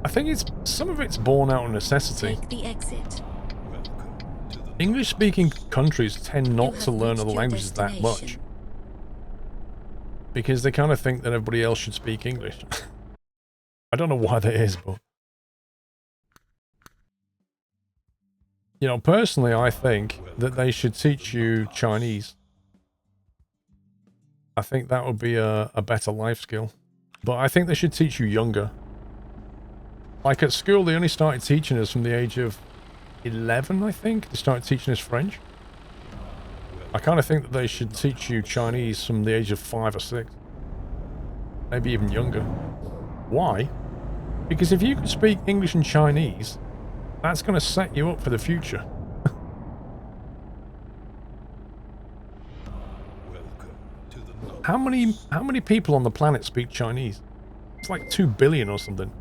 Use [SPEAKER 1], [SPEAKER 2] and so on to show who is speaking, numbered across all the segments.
[SPEAKER 1] I think it's some of it's born out of necessity.
[SPEAKER 2] Take the exit.
[SPEAKER 1] English-speaking countries tend not to learn other languages that much. Because they kind of think that everybody else should speak English. I don't know why that is, but... You know, personally, I think that they should teach you Chinese. I think that would be a better life skill. But I think they should teach you younger. Like at school, they only started teaching us from the age of 11, I think. They started teaching us French. I kind of think that they should teach you Chinese from the age of 5 or 6. Maybe even younger. Why? Because if you can speak English and Chinese, that's going to set you up for the future. How many people on the planet speak Chinese? It's like 2 billion or something.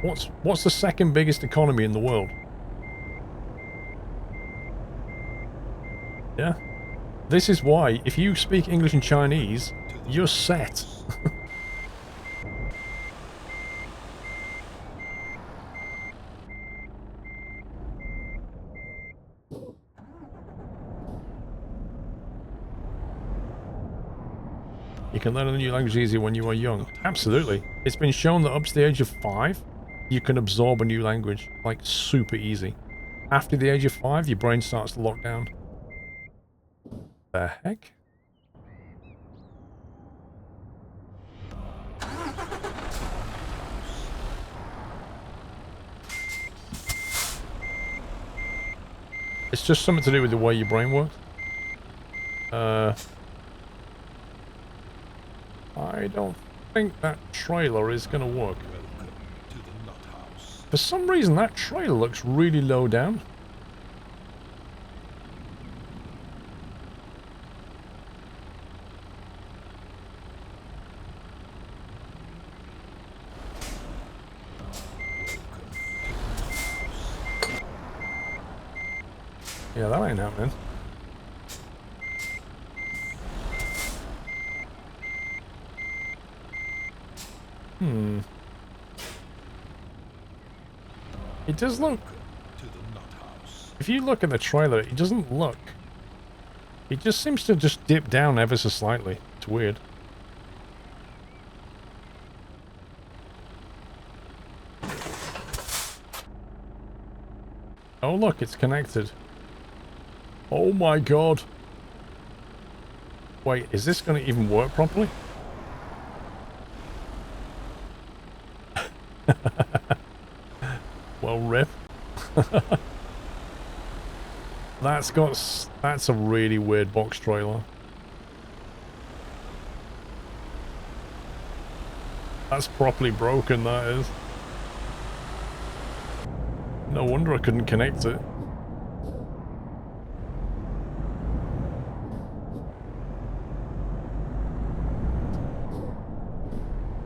[SPEAKER 1] What's the second biggest economy in the world? Yeah. This is why, if you speak English and Chinese, you're set. You can learn a new language easier when you are young. Absolutely. It's been shown that up to the age of 5, you can absorb a new language, like, super easy. After the age of 5, your brain starts to lock down. The heck? It's just something to do with the way your brain works. I don't think that trailer is going to work. For some reason, that trailer looks really low down. Yeah, that ain't happening. It does look... If you look at the trailer, it doesn't look... It just seems to just dip down ever so slightly. It's weird. Oh look, it's connected. Oh my god. Wait, is this going to even work properly? Well, rip. That's a really weird box trailer. That's properly broken, that is. No wonder I couldn't connect it.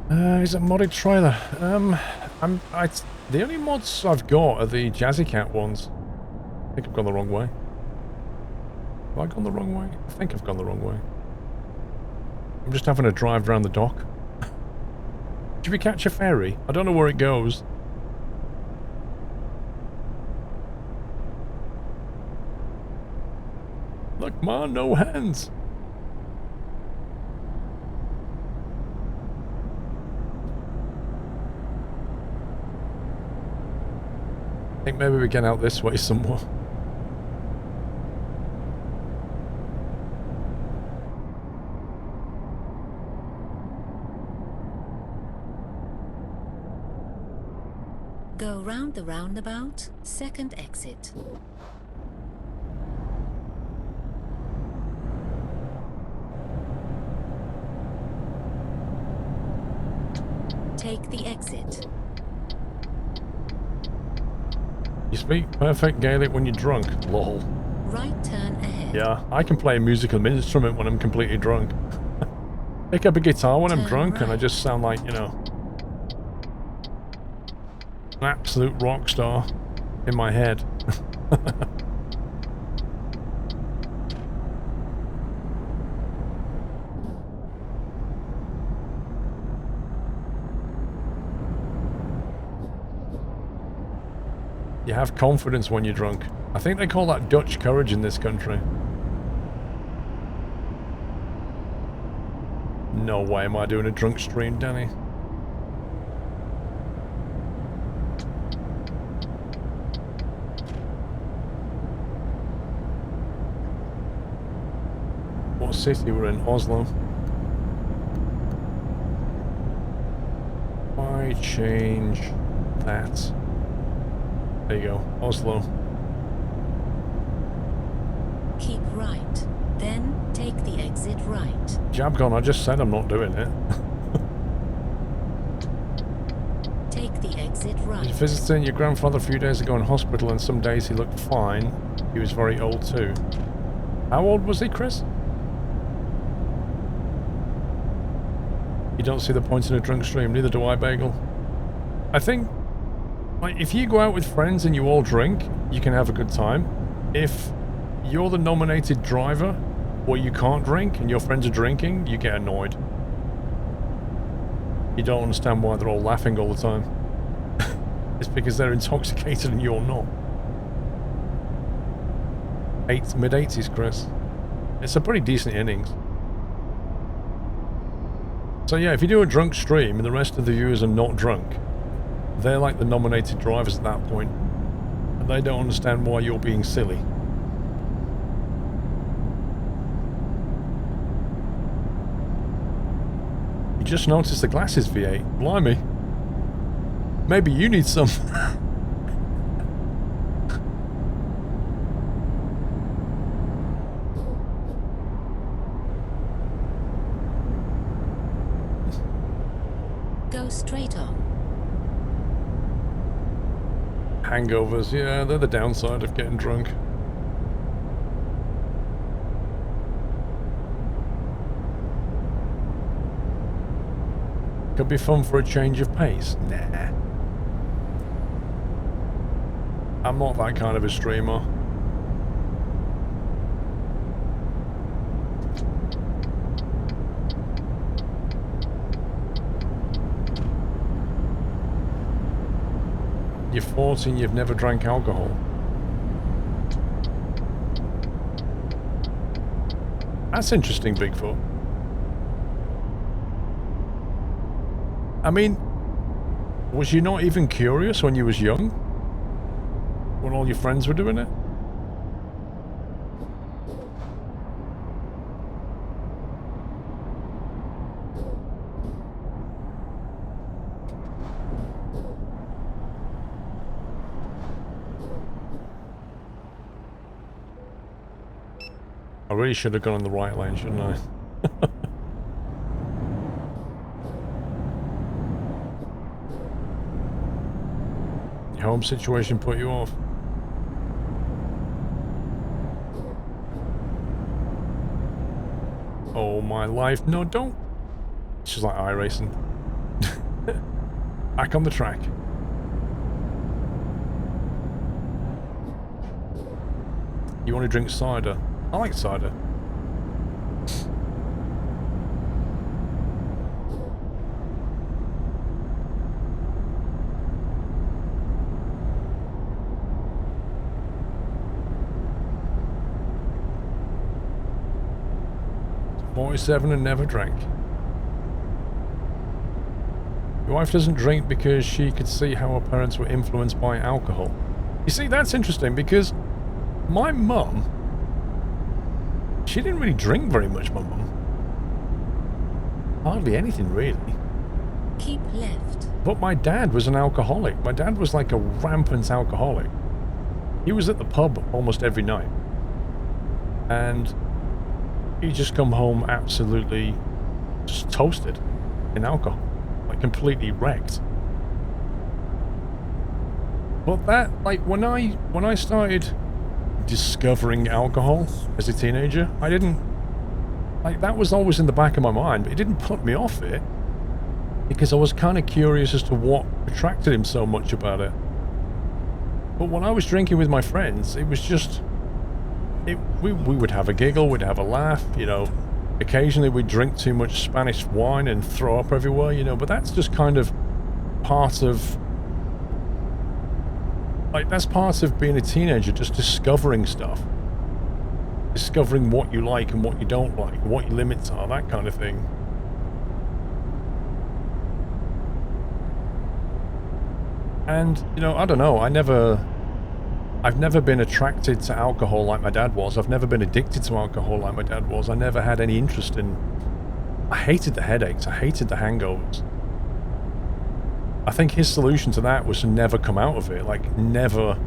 [SPEAKER 1] Is it a modded trailer? The only mods I've got are the Jazzy Cat ones. I think I've gone the wrong way. Have I gone the wrong way? I think I've gone the wrong way. I'm just having a drive around the dock. Should we catch a ferry? I don't know where it goes. Look, man, no hands. I think maybe we get out this way somewhere.
[SPEAKER 2] Go round the roundabout, second exit. Take the exit.
[SPEAKER 1] You speak perfect Gaelic when you're drunk. Lol.
[SPEAKER 2] Right turn ahead.
[SPEAKER 1] Yeah, I can play a musical instrument when I'm completely drunk. Pick up a guitar when I'm drunk and I just sound like, you know, an absolute rock star in my head. You have confidence when you're drunk. I think they call that Dutch courage in this country. No way am I doing a drunk stream, Danny. What city we're in? Oslo. Why change that? There you go, Oslo.
[SPEAKER 2] Keep right. Then take the exit right.
[SPEAKER 1] Jabgon, I just said I'm not doing it.
[SPEAKER 2] Take the exit right.
[SPEAKER 1] You're visiting your grandfather a few days ago in hospital, and some days he looked fine. He was very old too. How old was he, Chris? You don't see the point in a drunk stream, neither do I, Bagel. I think, like, if you go out with friends and you all drink, you can have a good time. If you're the nominated driver, or you can't drink, and your friends are drinking, you get annoyed. You don't understand why they're all laughing all the time. It's because they're intoxicated and you're not. Mid-80s, Chris. It's a pretty decent innings. So yeah, if you do a drunk stream and the rest of the viewers are not drunk, they're like the nominated drivers at that point, and they don't understand why you're being silly. You just noticed the glasses, V8. Blimey. Maybe you need some.
[SPEAKER 2] Go straight on.
[SPEAKER 1] Hangovers, yeah, they're the downside of getting drunk. Could be fun for a change of pace. Nah. I'm not that kind of a streamer. You're 14, you've never drank alcohol. That's interesting, Bigfoot. I mean, was you not even curious when you was young? When all your friends were doing it? I really should have gone in the right lane, shouldn't I? Your home situation put you off. Oh my life. No, don't. It's just like iRacing. Back on the track. You want to drink cider? I like cider. .47 and never drank. Your wife doesn't drink because she could see how her parents were influenced by alcohol. You see, that's interesting because my mum, she didn't really drink very much, my mum. Hardly anything, really.
[SPEAKER 2] Keep left.
[SPEAKER 1] But my dad was an alcoholic. My dad was like a rampant alcoholic. He was at the pub almost every night. And he'd just come home absolutely just toasted in alcohol. Like completely wrecked. But that, like, when I started discovering alcohol as a teenager, I didn't, like, that was always in the back of my mind, but it didn't put me off it because I was kind of curious as to what attracted him so much about it. But when I was drinking with my friends, it was just, we would have a giggle, we'd have a laugh, you know. Occasionally we'd drink too much Spanish wine and throw up everywhere, you know, but that's just kind of part of Like, that's part of being a teenager, just discovering stuff. Discovering what you like and what you don't like, what your limits are, that kind of thing. And, you know, I don't know, I've never been attracted to alcohol like my dad was. I've never been addicted to alcohol like my dad was. I never had any interest in... I hated the headaches. I hated the hangovers. I think his solution to that was to never come out of it. Like, never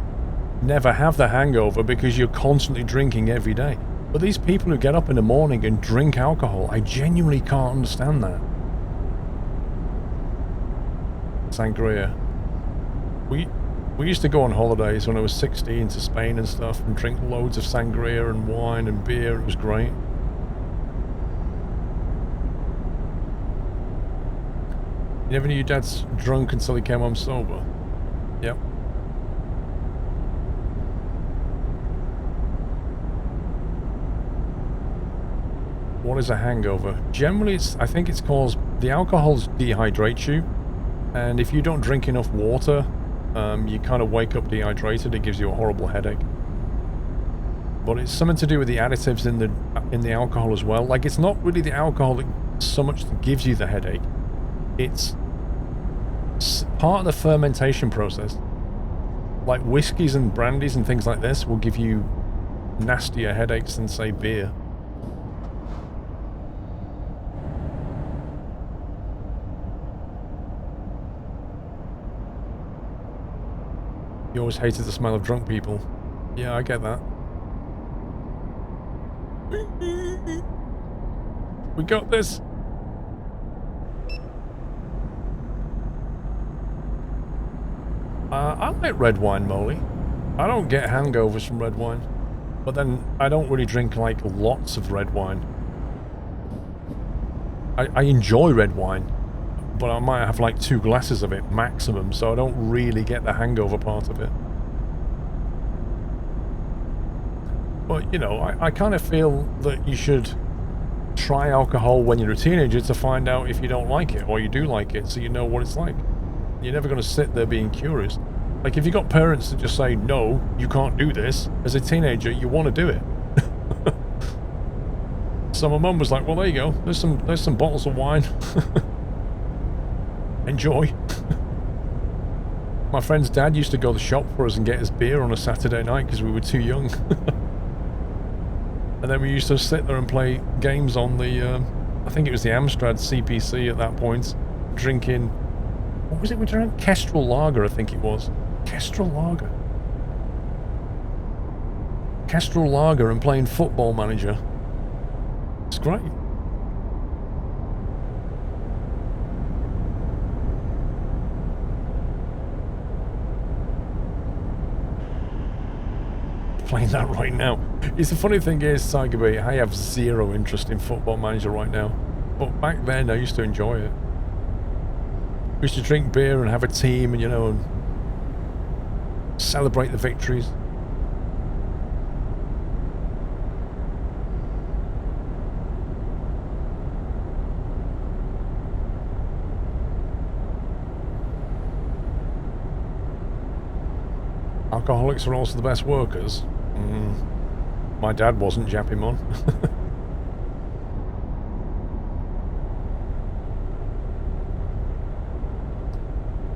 [SPEAKER 1] have the hangover because you're constantly drinking every day. But these people who get up in the morning and drink alcohol, I genuinely can't understand that. Sangria. We used to go on holidays when I was 16 to Spain and stuff and drink loads of sangria and wine and beer. It was great. You never knew your dad's drunk until he came home sober? Yep. What is a hangover? Generally, I think it's caused... The alcohols dehydrate you. And if you don't drink enough water... you kind of wake up dehydrated. It gives you a horrible headache. But it's something to do with the additives in the alcohol as well. Like, it's not really the alcohol that so much that gives you the headache. It's part of the fermentation process. Like whiskies and brandies and things like this will give you nastier headaches than, say, beer. You always hated the smell of drunk people. Yeah, I get that. We got this. I like red wine, Molly. I don't get hangovers from red wine. But then, I don't really drink, like, lots of red wine. I enjoy red wine. But I might have like 2 glasses of it maximum, so I don't really get the hangover part of it. But, you know, I kind of feel that you should try alcohol when you're a teenager to find out if you don't like it, or you do like it, so you know what it's like. You're never going to sit there being curious. Like, if you got parents that just say, no, you can't do this, as a teenager, you want to do it. So my mum was like, well, there you go, there's some bottles of wine. Enjoy. My friend's dad used to go to the shop for us and get us beer on a Saturday night because we were too young. And then we used to sit there and play games on the, I think it was the Amstrad CPC at that point, drinking, what was it we drank? Kestrel Lager, I think it was. Kestrel Lager. Kestrel Lager and playing Football Manager. It's great. Playing that right now. It's the funny thing is, Tiger Bee, I have zero interest in Football Manager right now. But back then, I used to enjoy it. We used to drink beer and have a team and, you know, and celebrate the victories. Alcoholics are also the best workers. My dad wasn't, Japimon.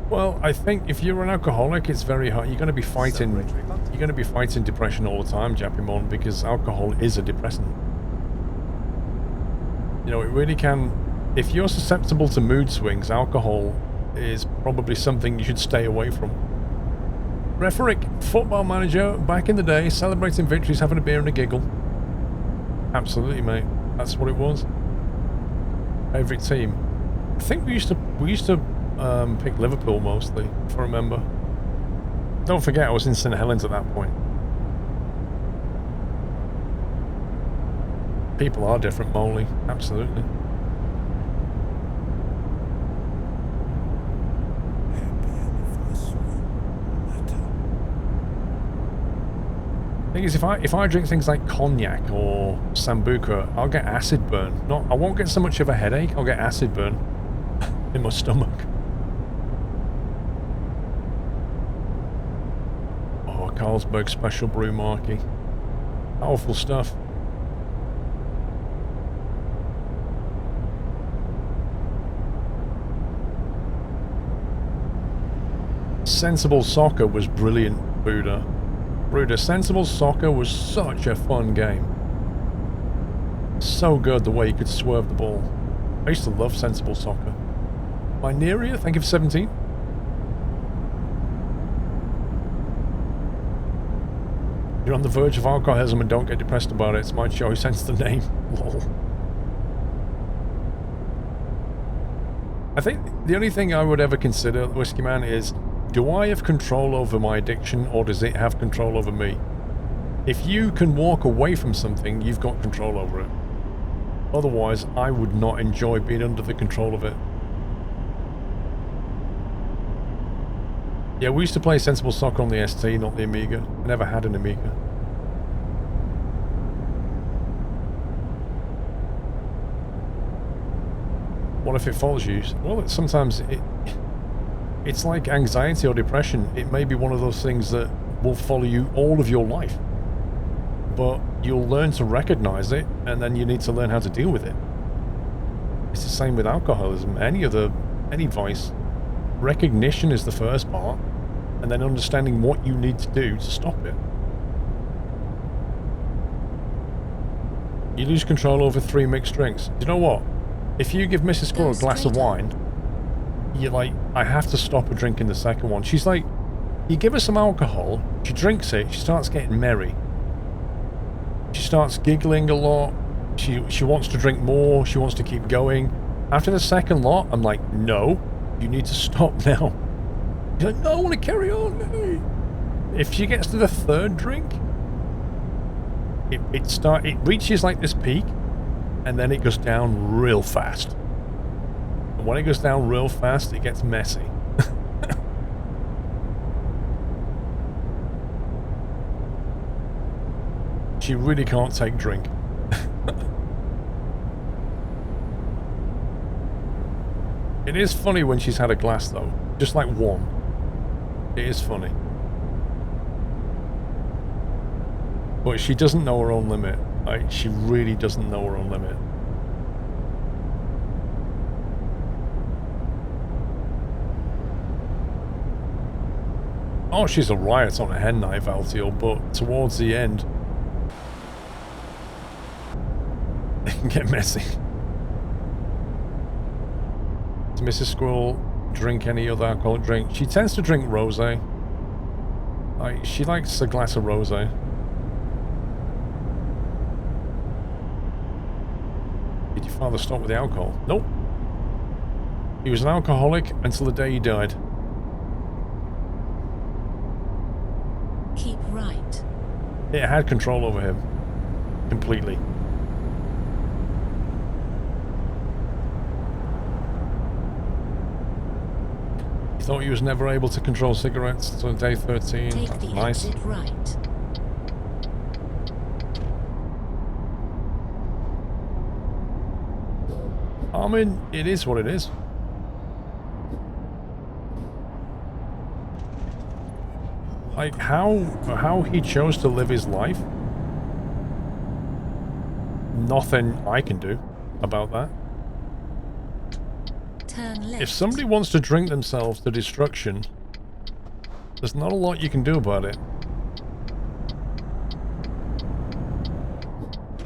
[SPEAKER 1] Well, I think if you're an alcoholic, it's very hard. You're going to be fighting. You're going to be fighting depression all the time, Japimon, because alcohol is a depressant. You know, it really can. If you're susceptible to mood swings, alcohol is probably something you should stay away from. Rhetoric, Football Manager, back in the day, celebrating victories, having a beer and a giggle. Absolutely, mate. That's what it was. Favourite team. I think we used to pick Liverpool mostly, if I remember. Don't forget, I was in St Helens at that point. People are different, Molly. Absolutely. Thing is, if I drink things like cognac or sambuca, I'll get acid burn. I won't get so much of a headache. I'll get acid burn in my stomach. Carlsberg Special Brew Marquee. Powerful stuff. Sensible Soccer was brilliant, Buddha. Buddha, Sensible Soccer was such a fun game. So good the way you could swerve the ball. I used to love Sensible Soccer. Mineria, thank you for 17. You're on the verge of alcoholism and don't get depressed about it. It's my choice, hence the name. Lol. I think the only thing I would ever consider, Whiskey Man, is do I have control over my addiction or does it have control over me? If you can walk away from something, you've got control over it. Otherwise, I would not enjoy being under the control of it. Yeah, we used to play Sensible Soccer on the ST, not the Amiga. I never had an Amiga. What if it follows you? Well, sometimes it's like anxiety or depression. It may be one of those things that will follow you all of your life. But you'll learn to recognize it, and then you need to learn how to deal with it. It's the same with alcoholism. Any vice. Recognition is the first part, and then understanding what you need to do to stop it. You lose control over 3 mixed drinks. Do you know what? If you give Mrs. Squirrel a glass of wine, you're like, I have to stop her drinking the second one. She's like, you give her some alcohol, she drinks it, she starts getting merry. She starts giggling a lot. She wants to drink more, she wants to keep going. After the second lot, I'm like, no, you need to stop now. She's like, no, I want to carry on. If she gets to the third drink, it reaches like this peak, and then it goes down real fast. And when it goes down real fast, it gets messy. She really can't take drink. It is funny when she's had a glass though. Just like one. It is funny. But she doesn't know her own limit. Like, she really doesn't know her own limit. Oh, she's a riot on a hen knife, Altiel, but towards the end, it can get messy. Does Mrs. Squirrel drink any other alcoholic drink? She tends to drink rosé. Like, she likes a glass of rosé. Did your father stop with the alcohol? Nope. He was an alcoholic until the day he died.
[SPEAKER 2] Keep right.
[SPEAKER 1] It had control over him. Completely. He thought he was never able to control cigarettes until day 13.
[SPEAKER 2] Take
[SPEAKER 1] That's
[SPEAKER 2] the
[SPEAKER 1] nice.
[SPEAKER 2] exit right.
[SPEAKER 1] I mean, it is what it is. Like, how he chose to live his life, nothing I can do about that.
[SPEAKER 2] Turn left.
[SPEAKER 1] If somebody wants to drink themselves to destruction, there's not a lot you can do about it.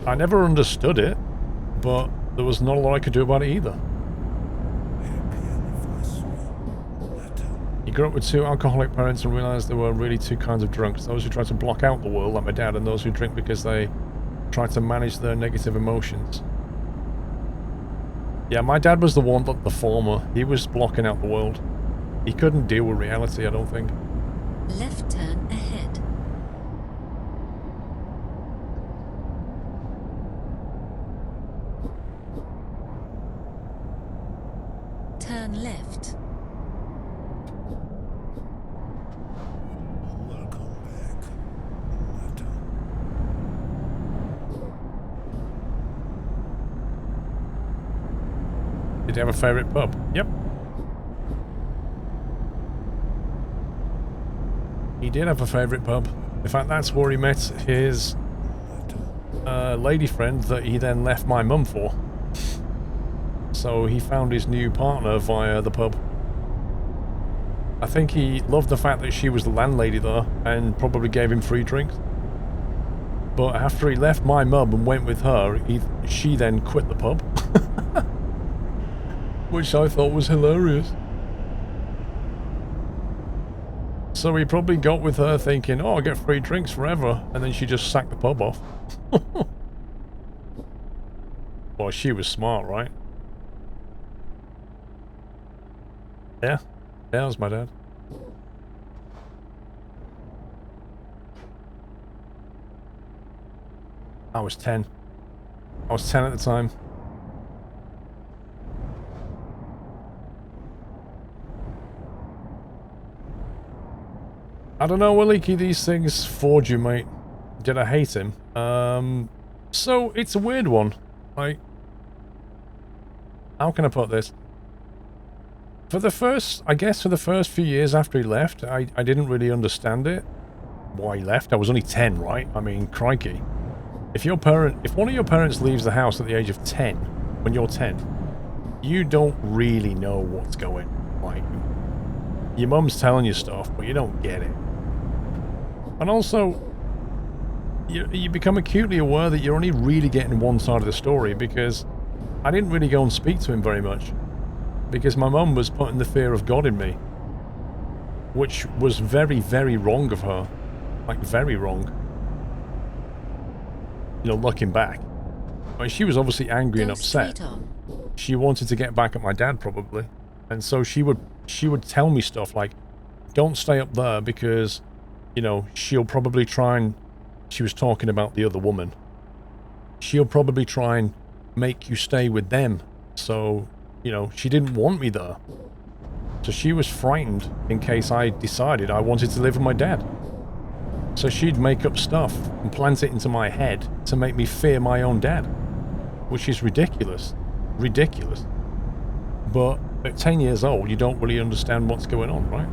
[SPEAKER 1] I never understood it, but there was not a lot I could do about it either. He grew up with 2 alcoholic parents and realised there were really 2 kinds of drunks. Those who try to block out the world, like my dad, and those who drink because they try to manage their negative emotions. Yeah, my dad was the former. He was blocking out the world. He couldn't deal with reality, I don't think.
[SPEAKER 2] Left turn ahead. Turn left.
[SPEAKER 1] Did you have a favourite pub? Yep. He did have a favourite pub. In fact, that's where he met his lady friend that he then left my mum for. So he found his new partner via the pub. I think he loved the fact that she was the landlady there and probably gave him free drinks. But after he left my mum and went with her, she then quit the pub. Which I thought was hilarious. So he probably got with her thinking, oh, I'll get free drinks forever. And then she just sacked the pub off. Well, she was smart, right? Yeah. Yeah, that was my dad. I was 10. I was 10 at the time. I don't know, Williki, these things forge you, mate. Did I hate him? So, it's a weird one. Like, how can I put this? For the first, I guess for the first few years after he left, I didn't really understand it. Why he left. I was only 10, right? I mean, crikey. If one of your parents leaves the house at the age of 10, when you're 10, you don't really know what's going on. Like, your mum's telling you stuff, but you don't get it. And also, you become acutely aware that you're only really getting one side of the story, because I didn't really go and speak to him very much. Because my mum was putting the fear of God in me. Which was very, very wrong of her. Like, very wrong. You know, looking back. I mean, she was obviously angry and upset. She wanted to get back at my dad, probably. And so she would tell me stuff like, don't stay up there because, you know, she'll probably try and... She was talking about the other woman. She'll probably try and make you stay with them. So... You know, she didn't want me there. So she was frightened in case I decided I wanted to live with my dad. So she'd make up stuff and plant it into my head to make me fear my own dad. Which is ridiculous. Ridiculous. But at 10 years old, you don't really understand what's going on, right?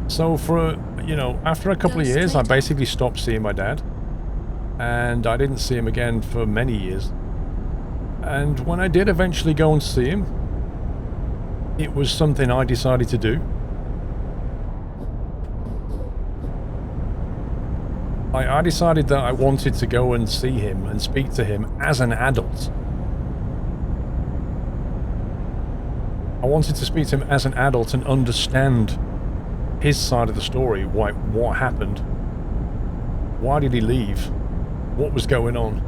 [SPEAKER 1] So for, you know, after a couple of years, I basically stopped seeing my dad. And I didn't see him again for many years. And when I did eventually go and see him, it was something I decided to do. I decided that I wanted to go and see him and speak to him as an adult. I wanted to speak to him as an adult and understand his side of the story. Why, what happened? Why did he leave? What was going on?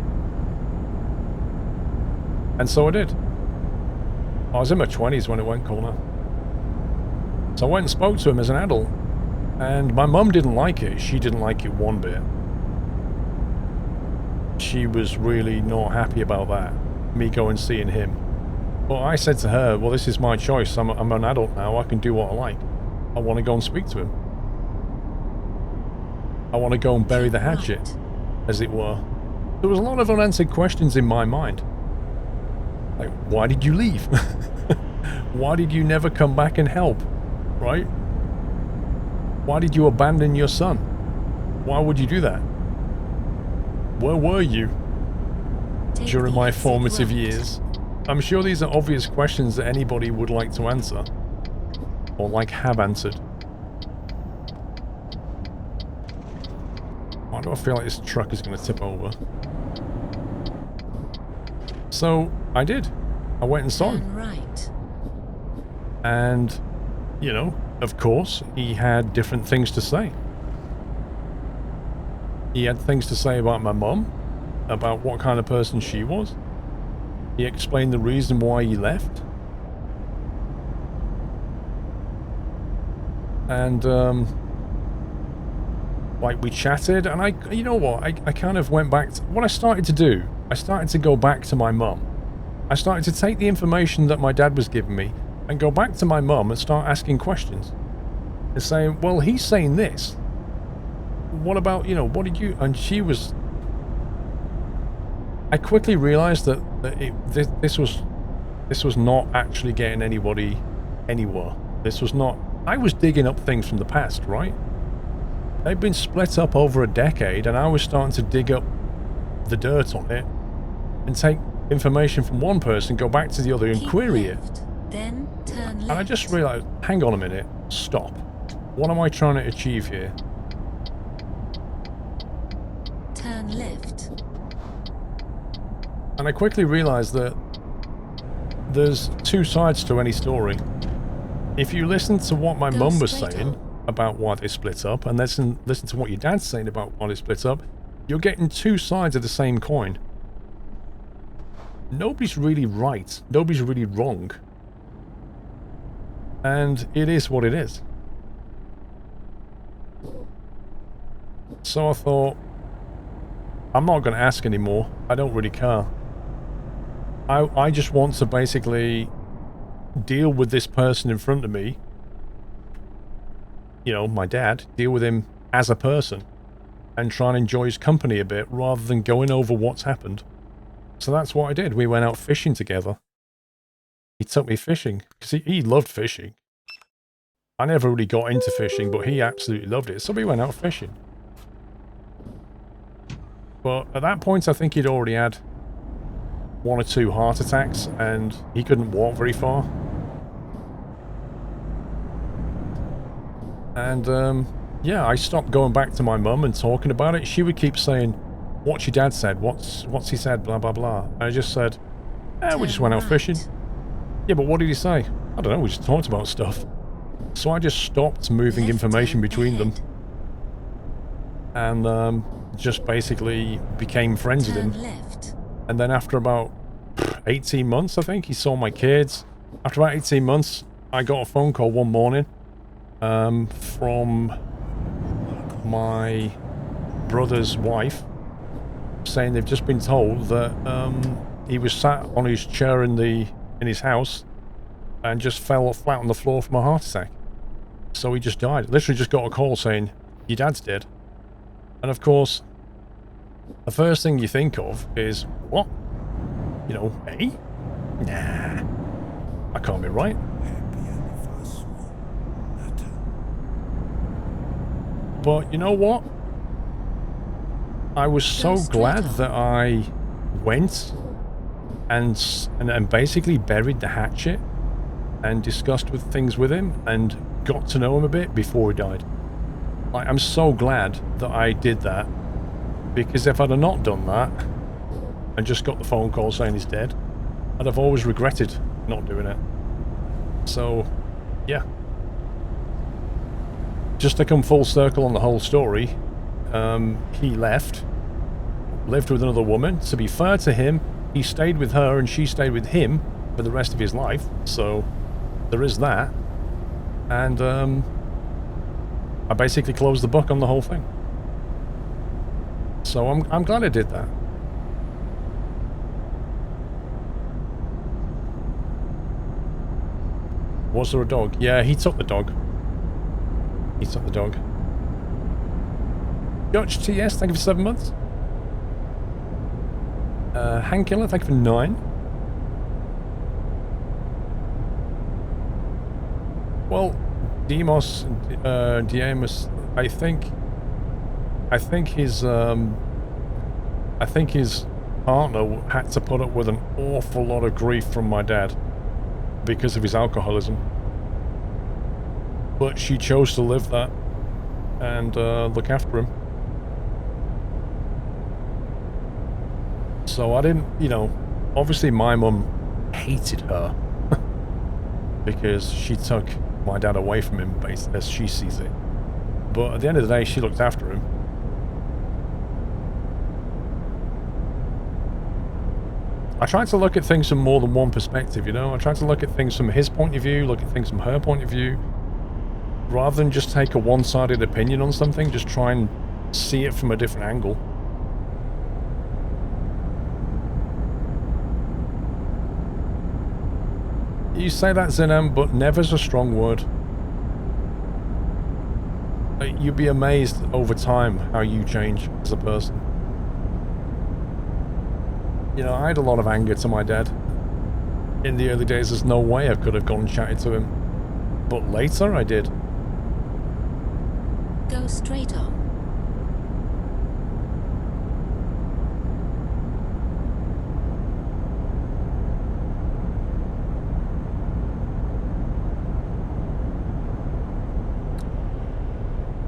[SPEAKER 1] And so I did. I was in my 20s when it went corner. So I went and spoke to him as an adult. And my mum didn't like it. She didn't like it one bit. She was really not happy about that. Me going seeing him. But I said to her, well, this is my choice. I'm an adult now. I can do what I like. I want to go and speak to him. I want to go and bury the hatchet, as it were. There was a lot of unanswered questions in my mind. Like, why did you leave? Why did you never come back and help? Right? Why did you abandon your son? Why would you do that? Where were you during my formative years? I'm sure these are obvious questions that anybody would like to answer. Or have answered. Why do I feel like this truck is going to tip over? So, I did. I went and saw him.
[SPEAKER 2] Right.
[SPEAKER 1] And, you know, of course, he had different things to say. He had things to say about my mum, about what kind of person she was. He explained the reason why he left. And, like, we chatted, and you know what, I kind of went back to, what I started to do, I started to go back to my mum. I started to take the information that my dad was giving me, and go back to my mum and start asking questions. And saying, well, he's saying this. What about, you know, what did you, and she was, I quickly realized that this was This was not actually getting anybody anywhere. This was not... I was digging up things from the past, right? They'd been split up over a decade, and I was starting to dig up the dirt on it and take information from one person, go back to the other and
[SPEAKER 2] Keep
[SPEAKER 1] query
[SPEAKER 2] left,
[SPEAKER 1] it.
[SPEAKER 2] Then turn left.
[SPEAKER 1] And I just realized, hang on a minute, stop. What am I trying to achieve here?
[SPEAKER 2] Turn left.
[SPEAKER 1] And I quickly realized that there's two sides to any story. If you listen to what my
[SPEAKER 2] Go
[SPEAKER 1] mum was
[SPEAKER 2] straight
[SPEAKER 1] saying
[SPEAKER 2] on.
[SPEAKER 1] about why they split up, and listen to what your dad's saying about why they split up, you're getting two sides of the same coin. Nobody's really right. Nobody's really wrong. And it is what it is. So I thought, I'm not going to ask anymore. I don't really care. I just want to basically deal with this person in front of me. You know, my dad. Deal with him as a person. And try and enjoy his company a bit rather than going over what's happened. So that's what I did. We went out fishing together. He took me fishing because he loved fishing. I never really got into fishing, but he absolutely loved it. So we went out fishing. But at that point, I think he'd already had 1 or 2 heart attacks and he couldn't walk very far. And, yeah, I stopped going back to my mum and talking about it. She would keep saying, what's your dad said? What's he said? Blah, blah, blah. And I just said, we just went out fishing. Yeah, but what did he say? I don't know, we just talked about stuff. So I just stopped moving information between them. And, just basically became friends with him.
[SPEAKER 2] Left.
[SPEAKER 1] And then after about 18 months, I think, he saw my kids. After about 18 months, I got a phone call one morning from my brother's wife saying they've just been told that he was sat on his chair in his house and just fell flat on the floor from a heart attack. So he just died. Literally just got a call saying, your dad's dead. And of course, the first thing you think of is, what? You know, eh? Nah. I can't be right. But you know what? I was so glad that I went and basically buried the hatchet and discussed with things with him and got to know him a bit before he died. Like, I'm so glad that I did that, because if I'd have not done that and just got the phone call saying he's dead, I'd have always regretted not doing it. So, yeah. Just to come full circle on the whole story, he left, lived with another woman. To be fair to him, he stayed with her and she stayed with him for the rest of his life, so there is that. And I basically closed the book on the whole thing. So I'm glad I did that. Was there a dog? Yeah, he took the dog. He took the dog. Dutch TS, thank you for 7 months. Hank Killer, thank you for 9. Well, Demos, Diemos, I think his partner had to put up with an awful lot of grief from my dad because of his alcoholism. But she chose to live that and look after him. So I didn't, you know, obviously my mum hated her because she took my dad away from him, as she sees it. But at the end of the day, she looked after him. I tried to look at things from more than one perspective, you know? I tried to look at things from his point of view, look at things from her point of view. Rather than just take a one-sided opinion on something, just try and see it from a different angle. You say that, Zinam, but never's a strong word. You'd be amazed over time how you change as a person. You know, I had a lot of anger to my dad. In the early days, there's no way I could have gone and chatted to him. But later, I did.
[SPEAKER 2] Go straight on.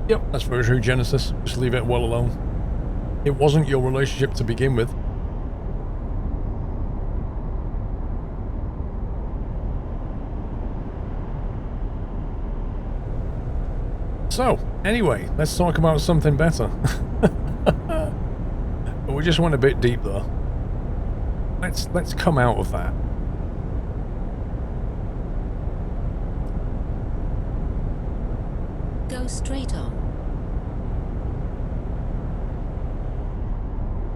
[SPEAKER 1] Yep, that's very true, Genesis. Just leave it well alone. It wasn't your relationship to begin with. So, anyway, let's talk about something better. We just went a bit deep there. Let's come out of that.
[SPEAKER 2] Go straight on.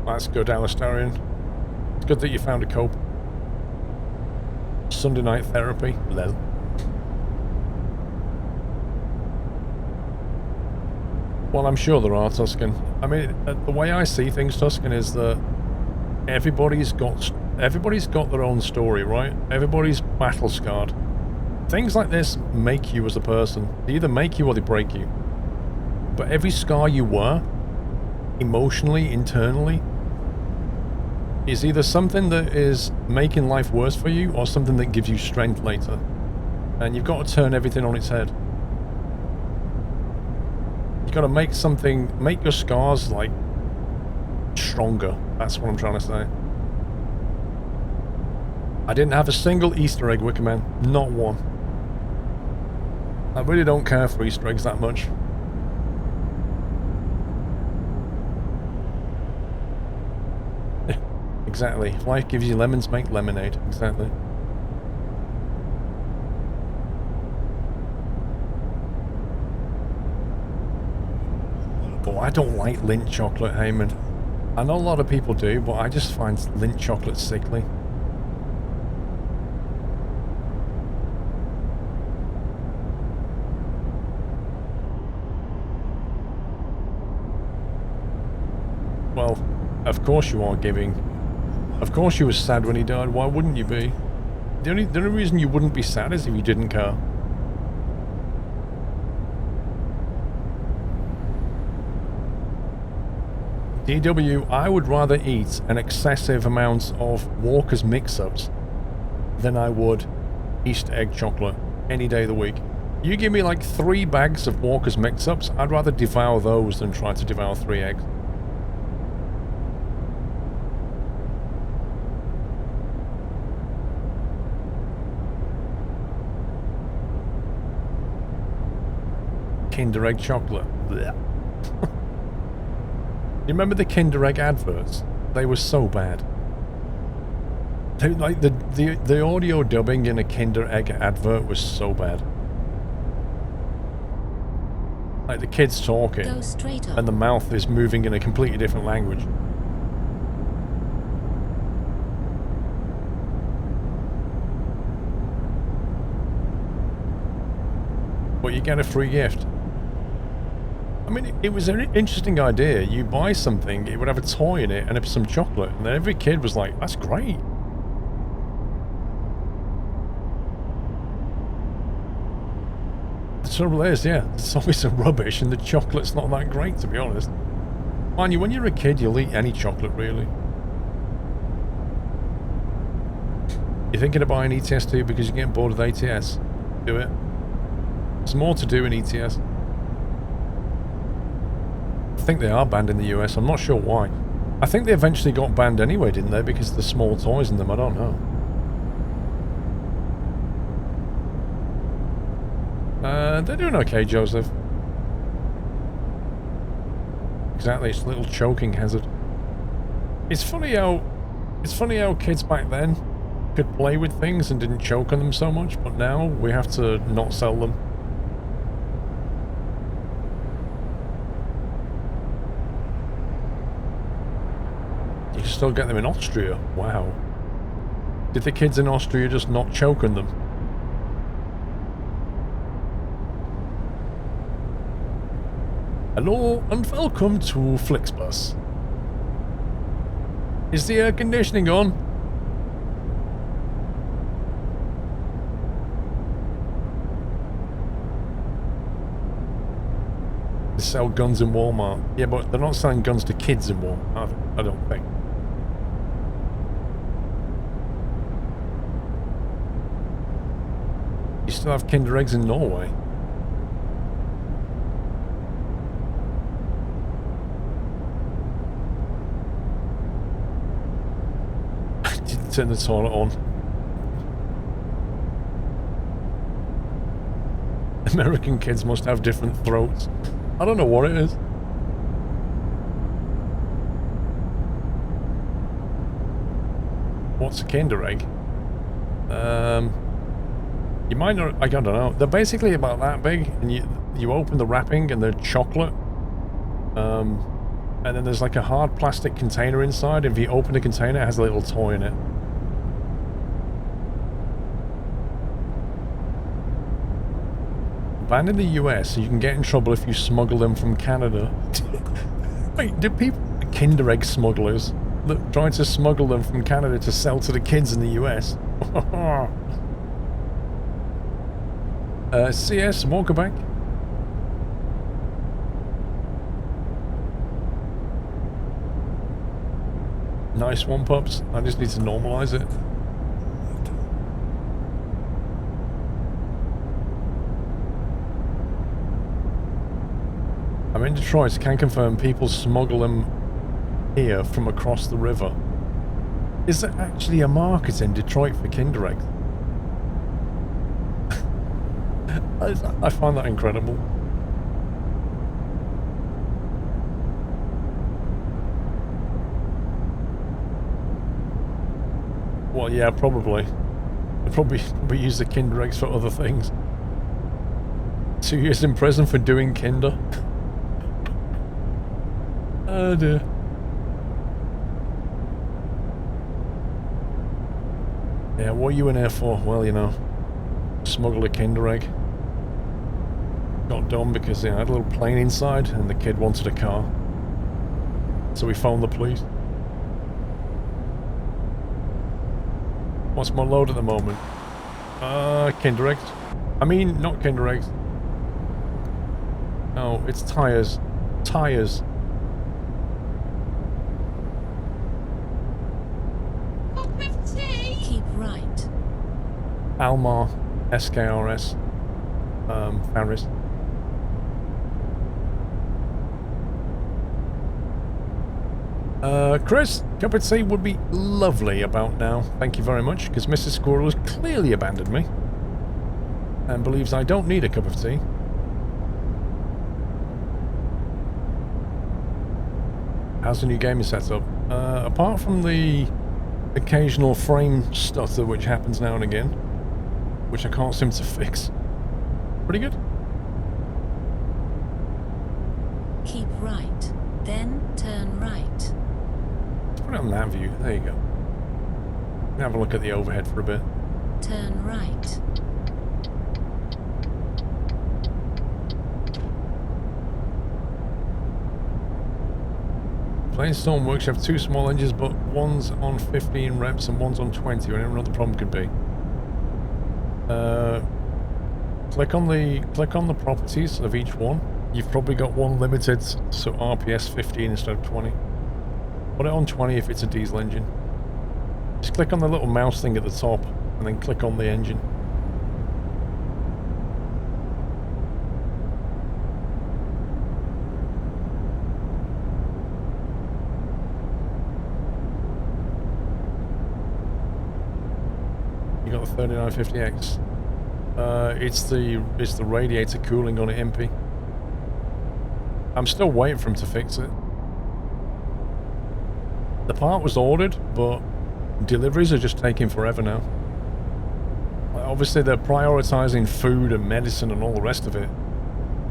[SPEAKER 1] That's good, Alistarian. It's good that you found a cope. Sunday night therapy. Lel. Well, I'm sure there are, Tuscan. I mean, the way I see things, Tuscan, is that everybody's got their own story, right? Everybody's battle scarred. Things like this make you as a person. They either make you or they break you. But every scar you wear, emotionally, internally, is either something that is making life worse for you or something that gives you strength later. And you've got to turn everything on its head. You've got to make your scars, like, stronger. That's what I'm trying to say. I didn't have a single Easter egg, Wickerman. Not one. I really don't care for Easter eggs that much. Exactly. If life gives you lemons, make lemonade. Exactly. Oh, I don't like Lindt chocolate, Heyman. I know a lot of people do, but I just find Lindt chocolate sickly. Well, of course you are giving. Of course you were sad when he died. Why wouldn't you be? The only reason you wouldn't be sad is if you didn't care. DW, I would rather eat an excessive amount of Walker's mix-ups than I would Easter egg chocolate any day of the week. You give me like 3 bags of Walker's mix-ups, I'd rather devour those than try to devour 3 eggs. Kinder Egg chocolate. Blech. You remember the Kinder Egg adverts? They were so bad. They, like the audio dubbing in a Kinder Egg advert was so bad. Like the kids talking,
[SPEAKER 2] Go straight on.
[SPEAKER 1] and the mouth is moving in a completely different language. But you get a free gift. I mean, it was an interesting idea. You buy something, it would have a toy in it and some chocolate, and then every kid was like, that's great. The trouble is, yeah, it's always some rubbish, and the chocolate's not that great, to be honest. Mind you, when you're a kid, you'll eat any chocolate, really. You're thinking of buying ETS2 because you're getting bored of ATS? Do it. There's more to do in ETS. I think they are banned in the US. I'm not sure why. I think they eventually got banned anyway, didn't they? Because of the small toys in them. I don't know. They're doing okay, Joseph. Exactly, it's a little choking hazard. It's funny how kids back then could play with things and didn't choke on them so much, but now we have to not sell them. You can still get them in Austria. Wow. Did the kids in Austria just not choke on them? Hello and welcome to FlixBus. Is the air conditioning on? sell guns in Walmart. Yeah, but they're not selling guns to kids in Walmart, are they? I don't think. You still have Kinder Eggs in Norway. I didn't turn the toilet on. American kids must have different throats. I don't know what it is. What's a Kinder Egg? You might not, I don't know. They're basically about that big, and you open the wrapping and they're chocolate. And then there's like a hard plastic container inside. If you open the container, it has a little toy in it. Banned in the US, so you can get in trouble if you smuggle them from Canada. Wait, do people, Kinder Egg smugglers, trying to smuggle them from Canada to sell to the kids in the US? CS, welcome back. Nice one, pups. I just need to normalize it. I'm in Detroit, so can confirm people smuggle them here from across the river. Is there actually a market in Detroit for Kinder Eggs? I find that incredible. Well, yeah, probably. They probably use the Kinder Eggs for other things. 2 years in prison for doing Kinder. Oh dear. Yeah, what are you in here for? Well, you know, smuggle a Kinder Egg. Got done because I had a little plane inside and the kid wanted a car. So we phoned the police. What's my load at the moment? Kinder Eggs. I mean, not Kinder Eggs. No, it's tires. Tires.
[SPEAKER 2] Keep right.
[SPEAKER 1] Almar, SKRS, Farris. Chris, cup of tea would be lovely about now. Thank you very much, because Mrs. Squirrel has clearly abandoned me and believes I don't need a cup of tea. How's the new gaming setup? Apart from the occasional frame stutter which happens now and again, which I can't seem to fix, pretty good.
[SPEAKER 2] Keep right, then turn right.
[SPEAKER 1] Let's put it on that view. There you go. Have a look at the overhead for a bit.
[SPEAKER 2] Turn right.
[SPEAKER 1] Planestorm Works have two small engines, but one's on 15 reps and one's on 20. I don't know what the problem could be. Click on the properties of each one. You've probably got one limited, so RPS 15 instead of 20. Put it on 20 if it's a diesel engine. Just click on the little mouse thing at the top and then click on the engine. You got the 3950X. It's the radiator cooling on it, MP. I'm still waiting for him to fix it. The part was ordered, but deliveries are just taking forever now. Obviously, they're prioritizing food and medicine and all the rest of it,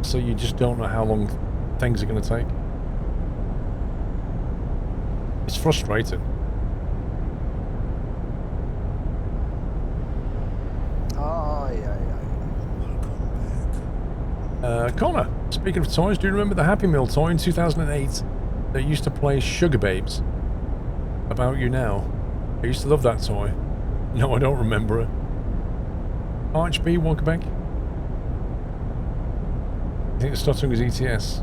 [SPEAKER 1] so you just don't know how long things are going to take. It's frustrating. Connor, speaking of toys, do you remember the Happy Meal toy in 2008 that used to play Sugar Babes? About You Now. I used to love that toy. No, I don't remember it. RHB, welcome back. I think the stuttering is ETS.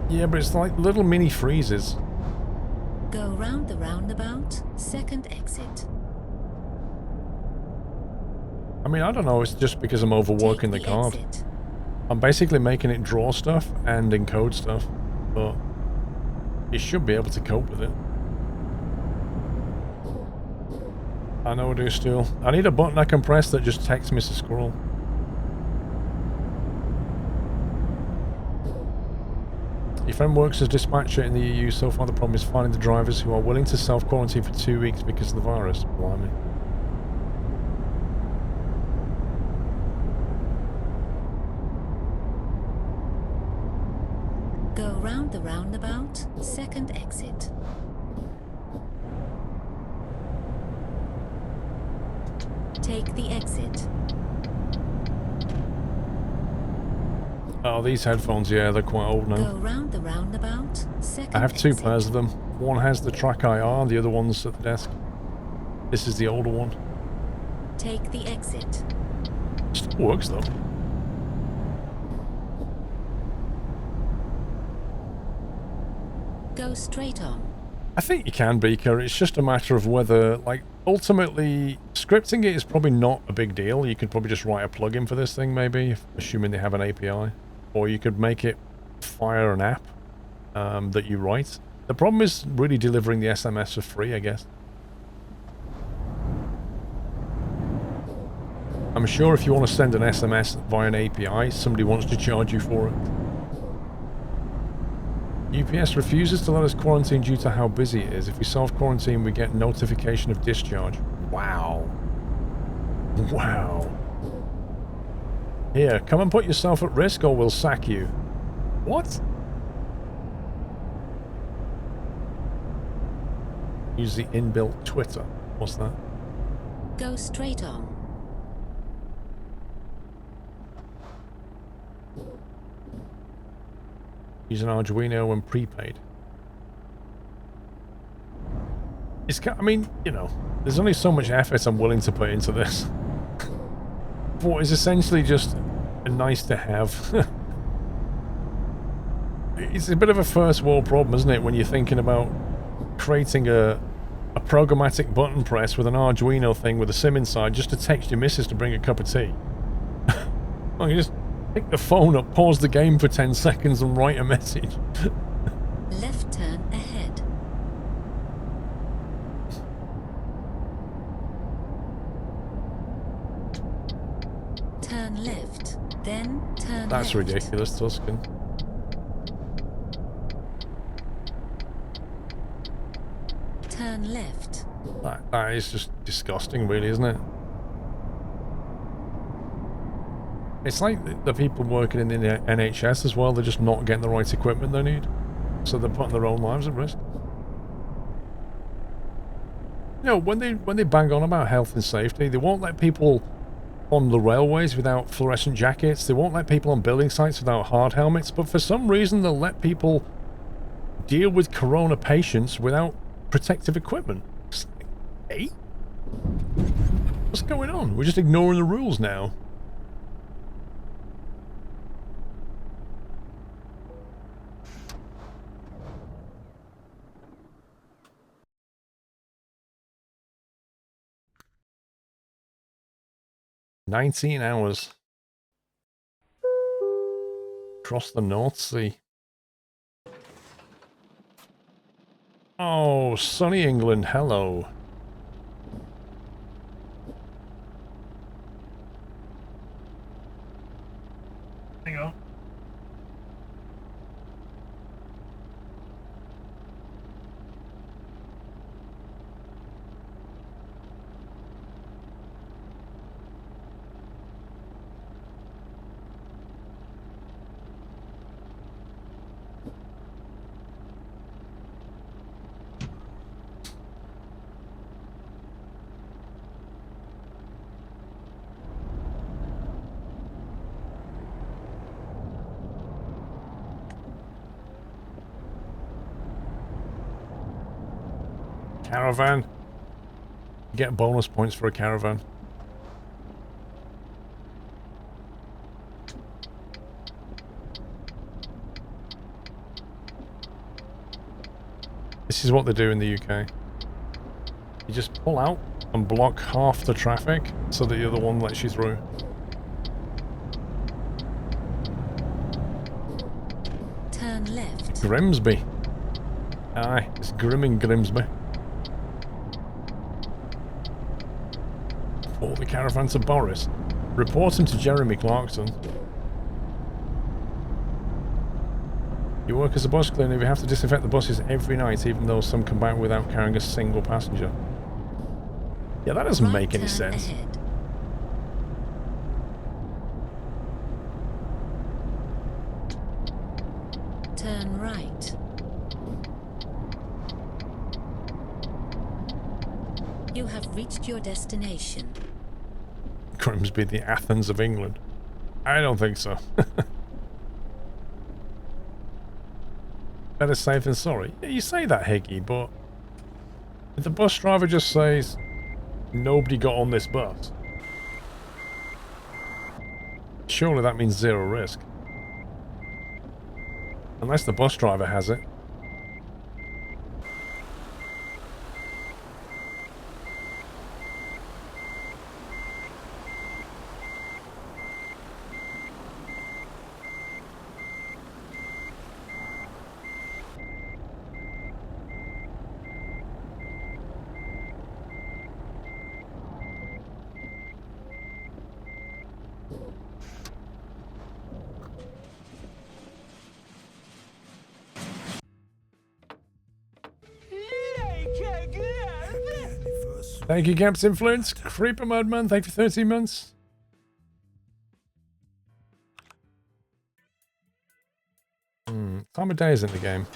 [SPEAKER 1] Yeah, but it's like little mini freezes.
[SPEAKER 2] Go round the roundabout, second exit.
[SPEAKER 1] I mean, I don't know, it's just because I'm overworking the card.
[SPEAKER 2] Exit.
[SPEAKER 1] I'm basically making it draw stuff and encode stuff, but it should be able to cope with it. I know I do still. I need a button I can press that just texts Mrs. Squirrel. Your friend works as dispatcher in the EU. So far the problem is finding the drivers who are willing to self-quarantine for 2 weeks because of the virus. Blimey.
[SPEAKER 2] Go round the roundabout, second exit. Take the exit.
[SPEAKER 1] Oh, these headphones, yeah, they're quite old now.
[SPEAKER 2] Go round the roundabout, second
[SPEAKER 1] I have 2
[SPEAKER 2] exit.
[SPEAKER 1] pairs of them. One has the track IR, the other one's at the desk. This is the older one.
[SPEAKER 2] Take the exit.
[SPEAKER 1] Still works though.
[SPEAKER 2] Go straight on.
[SPEAKER 1] I think you can, Beaker. It's just a matter of whether, like, ultimately, scripting it is probably not a big deal. You could probably just write a plugin for this thing, maybe, assuming they have an API. Or you could make it fire an app that you write. The problem is really delivering the SMS for free, I guess. I'm sure if you want to send an SMS via an API, somebody wants to charge you for it. UPS refuses to let us quarantine due to how busy it is. If we self-quarantine, we get notification of discharge. Wow. Wow. Here, come and put yourself at risk or we'll sack you. What? Use the inbuilt Twitter. What's that?
[SPEAKER 2] Go straight on.
[SPEAKER 1] Use an Arduino when prepaid. It's, I mean, you know, there's only so much effort I'm willing to put into this. For what is essentially just a nice to have. It's a bit of a first world problem, isn't it, when you're thinking about creating a programmatic button press with an Arduino thing with a SIM inside just to text your missus to bring a cup of tea. Well, you just pick the phone up, pause the game for 10 seconds and write a message.
[SPEAKER 2] Left turn ahead. Turn left, then turn
[SPEAKER 1] That's
[SPEAKER 2] left.
[SPEAKER 1] ridiculous, Tuscan.
[SPEAKER 2] Turn left.
[SPEAKER 1] That is just disgusting, really, isn't it? It's like the people working in the NHS as well, they're just not getting the right equipment they need. So they're putting their own lives at risk. You know, when they bang on about health and safety, they won't let people on the railways without fluorescent jackets, they won't let people on building sites without hard helmets, but for some reason they'll let people deal with corona patients without protective equipment. It's like, hey? What's going on? We're just ignoring the rules now. "19 hours. Across the North Sea." Oh, sunny England, hello. Hang on. Caravan. Get bonus points for a caravan. This is what they do in the UK. You just pull out and block half the traffic so that the other one lets you through.
[SPEAKER 2] Turn left.
[SPEAKER 1] Grimsby. Aye, it's grim in Grimsby. All the caravan to Boris. Reporting to Jeremy Clarkson. You work as a bus cleaner, you have to disinfect the buses every night, even though some come back without carrying a single passenger. Yeah, that doesn't make any sense.
[SPEAKER 2] Ahead. Turn right. You have reached your destination.
[SPEAKER 1] Grimsby, the Athens of England. I don't think so. Better safe than sorry. Yeah, you say that, Higgy, but if the bus driver just says, nobody got on this bus, surely that means zero risk. Unless the bus driver has it. Thank you, Caps Influence. Creeper Mudman, thank you for 13 months. Time of day is in the game.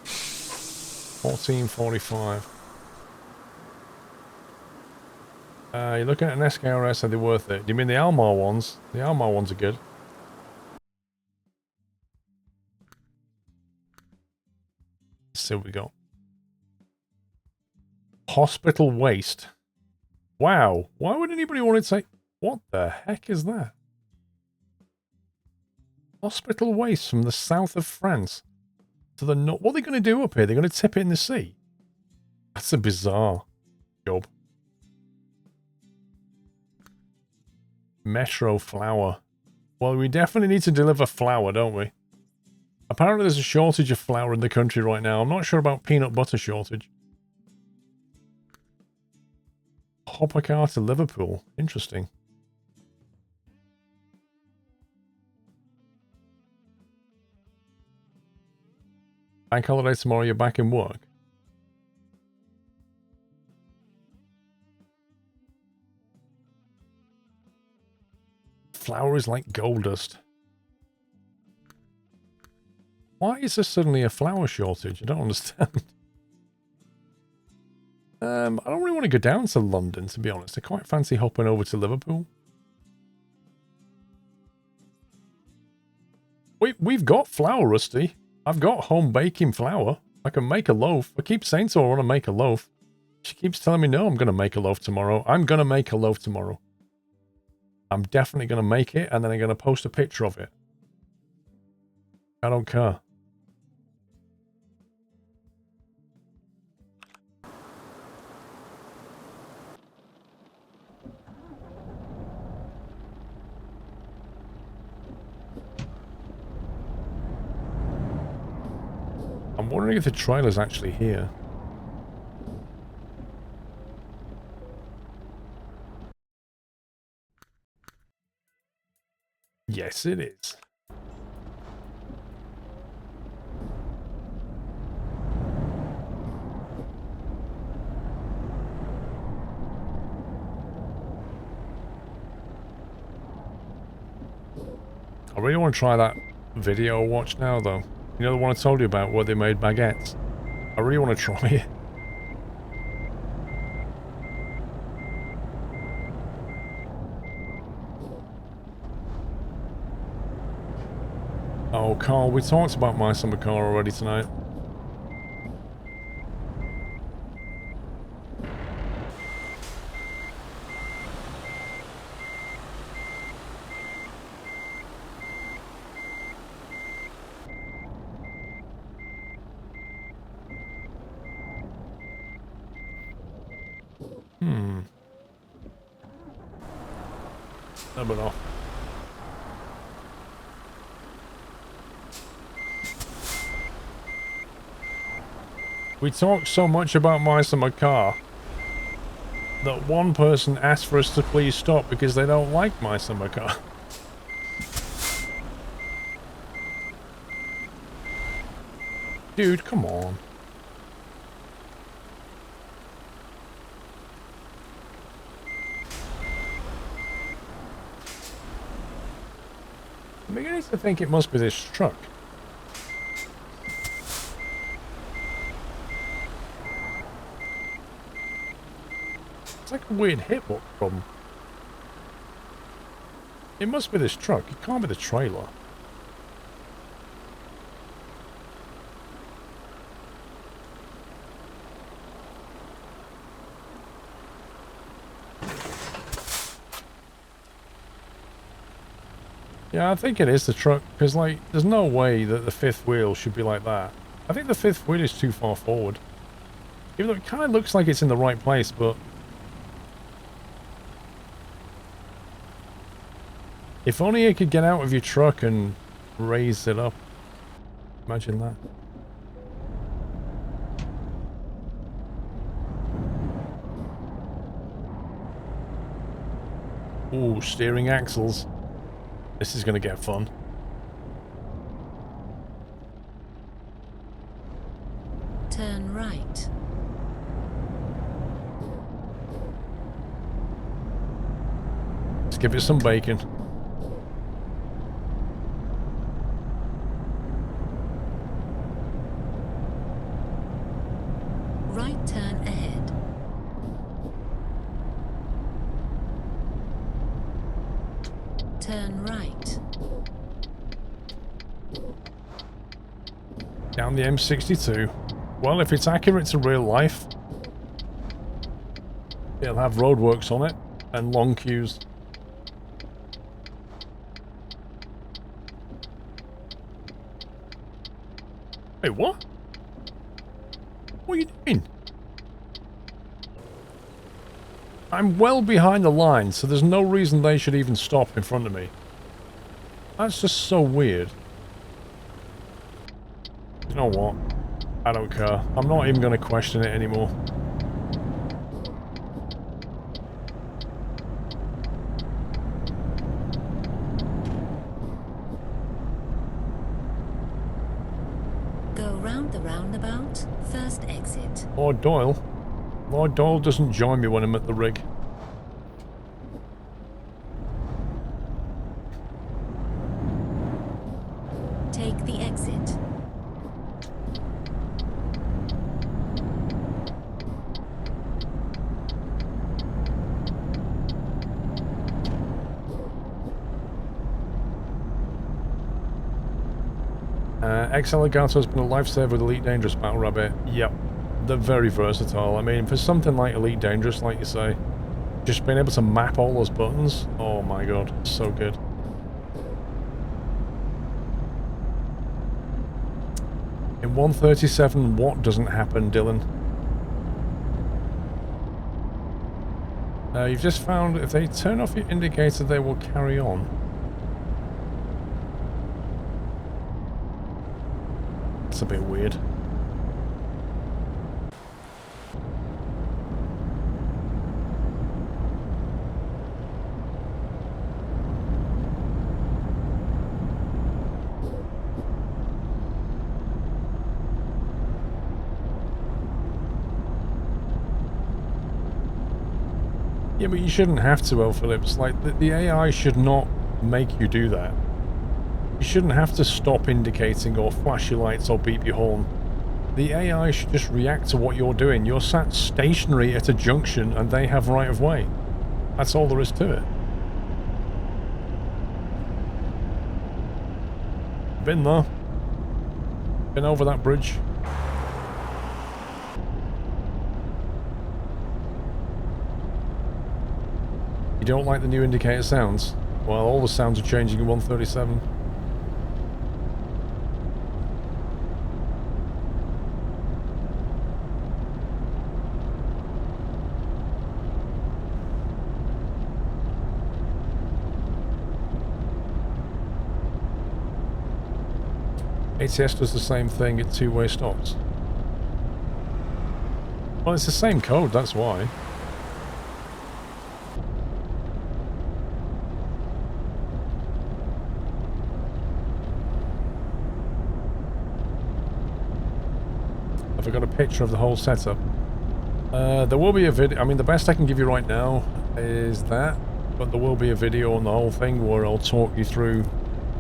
[SPEAKER 1] 14:45. You're looking at an SKRS, are they worth it? Do you mean the Almar ones? The Almar ones are good. Let's see what we got. Hospital waste. Wow. Why would anybody want to say... What the heck is that? Hospital waste from the south of France to the north. What are they going to do up here? They're going to tip it in the sea? That's a bizarre job. Metro flour. Well, we definitely need to deliver flour, don't we? Apparently there's a shortage of flour in the country right now. I'm not sure about peanut butter shortage. Hopper car to Liverpool. Interesting. Bank holiday tomorrow, you're back in work. Flour is like gold dust. Why is there suddenly a flour shortage? I don't understand. I don't really want to go down to London, to be honest. I quite fancy hopping over to Liverpool. We've got flour, Rusty. I've got home baking flour. I can make a loaf. I keep saying to her I want to make a loaf. She keeps telling me, no, I'm going to make a loaf tomorrow. I'm going to make a loaf tomorrow. I'm definitely going to make it, and then I'm going to post a picture of it. I don't care. I'm wondering if the trailer's actually here. Yes, it is. I really want to try that video I watched now, though. You know the one I told you about where they made baguettes? I really want to try it. Oh, Carl, we talked about my summer car already tonight. Never know. We talked so much about mice in my car that one person asked for us to please stop because they don't like mice in my car. Dude, come on. I'm beginning to think it must be this truck. It's like a weird hitbox problem. It must be this truck. It can't be the trailer. Yeah, I think it is the truck, because, like, there's no way that the fifth wheel should be like that. I think the fifth wheel is too far forward. Even though it kind of looks like it's in the right place, but... if only you could get out of your truck and raise it up. Imagine that. Ooh, steering axles. This is going to get fun.
[SPEAKER 2] Turn right.
[SPEAKER 1] Let's give it some bacon.
[SPEAKER 2] Right turn ahead. Turn right.
[SPEAKER 1] Down the M62. Well, if it's accurate to real life, it'll have roadworks on it and long queues. Wait, what? What are you doing? I'm well behind the line, so there's no reason they should even stop in front of me. That's just so weird. You know what? I don't care. I'm not even going to question it anymore.
[SPEAKER 2] Go round the roundabout, first exit.
[SPEAKER 1] Lord Doyle? Lord Doyle doesn't join me when I'm at the rig.
[SPEAKER 2] Take the exit.
[SPEAKER 1] Ex-Alligator has been a lifesaver with Elite Dangerous Battle Rabbit. Yep. They're very versatile. I mean, for something like Elite Dangerous, like you say, just being able to map all those buttons, oh my god, so good. In 137, what doesn't happen, Dylan? You've just found if they turn off your indicator, they will carry on. It's a bit weird. Yeah, but you shouldn't have to, El Phillips. Like, the AI should not make you do that. You shouldn't have to stop indicating or flash your lights or beep your horn. The AI should just react to what you're doing. You're sat stationary at a junction and they have right of way. That's all there is to it. Been there. Been over that bridge. You don't like the new indicator sounds? Well, all the sounds are changing in 137. ATS does the same thing at two-way stops. Well, it's the same code, that's why. Have I got a picture of the whole setup? There will be a video. I mean, the best I can give you right now is that, but there will be a video on the whole thing where I'll talk you through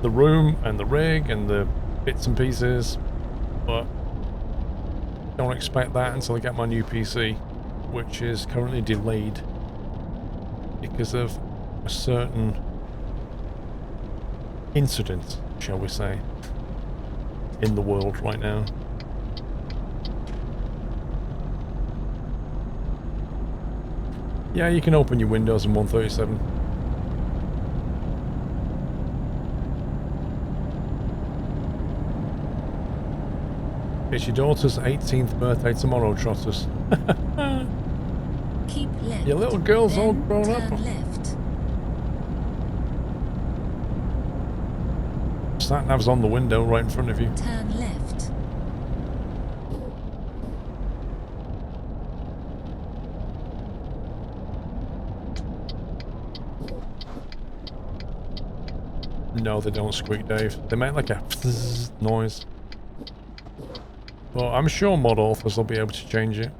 [SPEAKER 1] the room and the rig and the bits and pieces, but don't expect that until I get my new PC, which is currently delayed because of a certain incident, shall we say, in the world right now. Yeah, you can open your windows in 137. It's your daughter's 18th birthday tomorrow, Trotters.
[SPEAKER 2] Keep left.
[SPEAKER 1] Your little girl's all
[SPEAKER 2] then
[SPEAKER 1] grown
[SPEAKER 2] turn
[SPEAKER 1] up.
[SPEAKER 2] left.
[SPEAKER 1] Sat-nav's on the window right in front of you.
[SPEAKER 2] Turn left.
[SPEAKER 1] No, they don't squeak, Dave. They make like a noise. Well, I'm sure mod authors will be able to change it.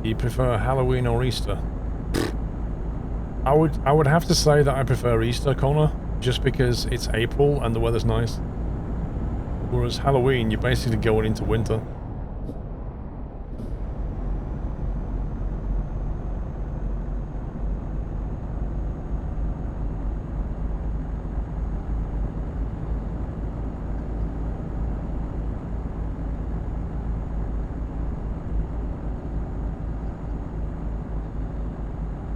[SPEAKER 1] Do you prefer Halloween or Easter? I would have to say that I prefer Easter, Connor, just because it's April and the weather's nice. Whereas Halloween, you're basically going into winter.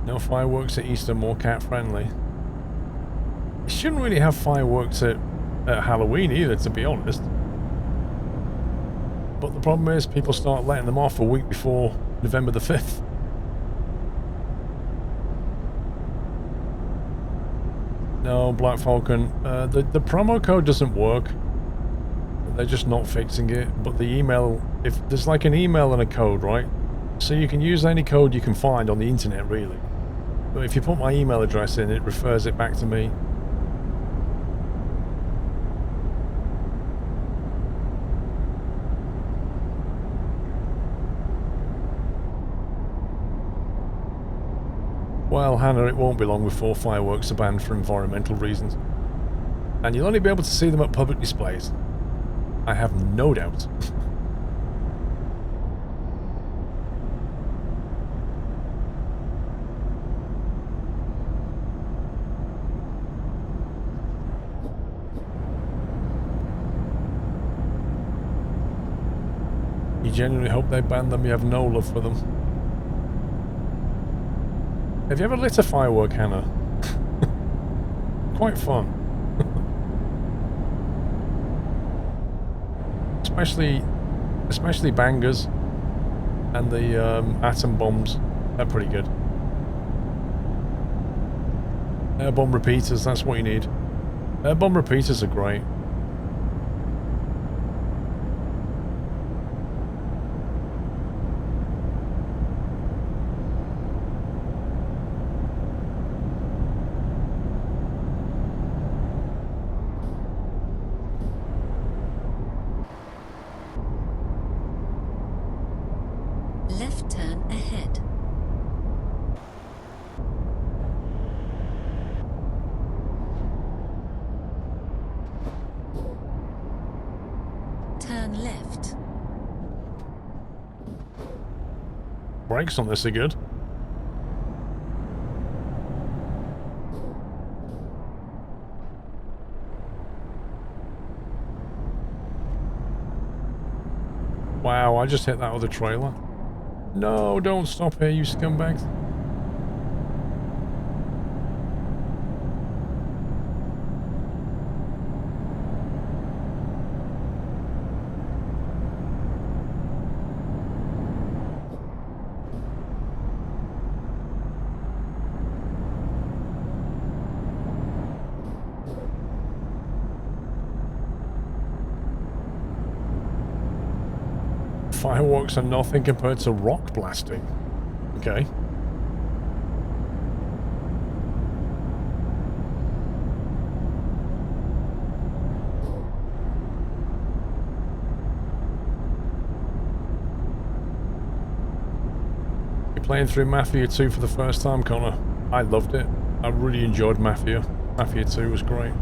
[SPEAKER 1] No fireworks at Easter, more cat friendly. You shouldn't really have fireworks at Halloween either, to be honest. But the problem is people start letting them off a week before November the 5th. No, Black Falcon. The promo code doesn't work. They're just not fixing it. But the email, if there's like an email and a code, right? So you can use any code you can find on the internet, really. But if you put my email address in, it refers it back to me. Well, Hannah, it won't be long before fireworks are banned for environmental reasons. And you'll only be able to see them at public displays. I have no doubt. You genuinely hope they ban them, you have no love for them. Have you ever lit a firework, Hannah? Quite fun. Especially bangers and the atom bombs. They're pretty good. Air bomb repeaters, that's what you need. Air bomb repeaters are great.
[SPEAKER 2] Left turn ahead. Turn left.
[SPEAKER 1] Brakes on this are good. Wow, I just hit that other trailer. No, don't stop here, you scumbags. Fireworks are nothing compared to rock blasting. Okay. You're playing through Mafia 2 for the first time, Connor. I loved it. I really enjoyed Mafia. Mafia 2 was great.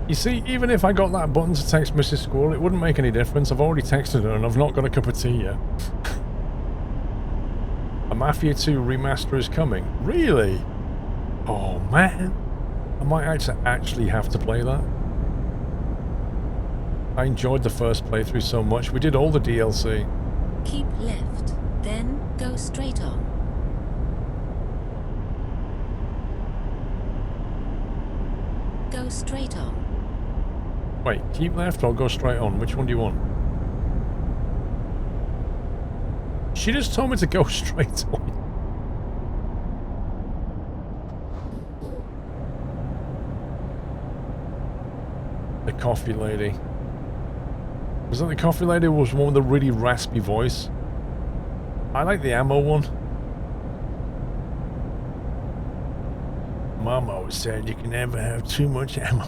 [SPEAKER 1] You see, even if I got that button to text Mrs. Squirrel, it wouldn't make any difference. I've already texted her and I've not got a cup of tea yet. A Mafia 2 remaster is coming. Really? Oh, man. I might actually have to play that. I enjoyed the first playthrough so much. We did all the DLC.
[SPEAKER 2] Keep left, then go straight on. Go straight on.
[SPEAKER 1] Wait, keep left or go straight on? Which one do you want? She just told me to go straight on. The coffee lady. Was that the coffee lady, or was one with the really raspy voice? I like the ammo one. Mom always said you can never have too much ammo.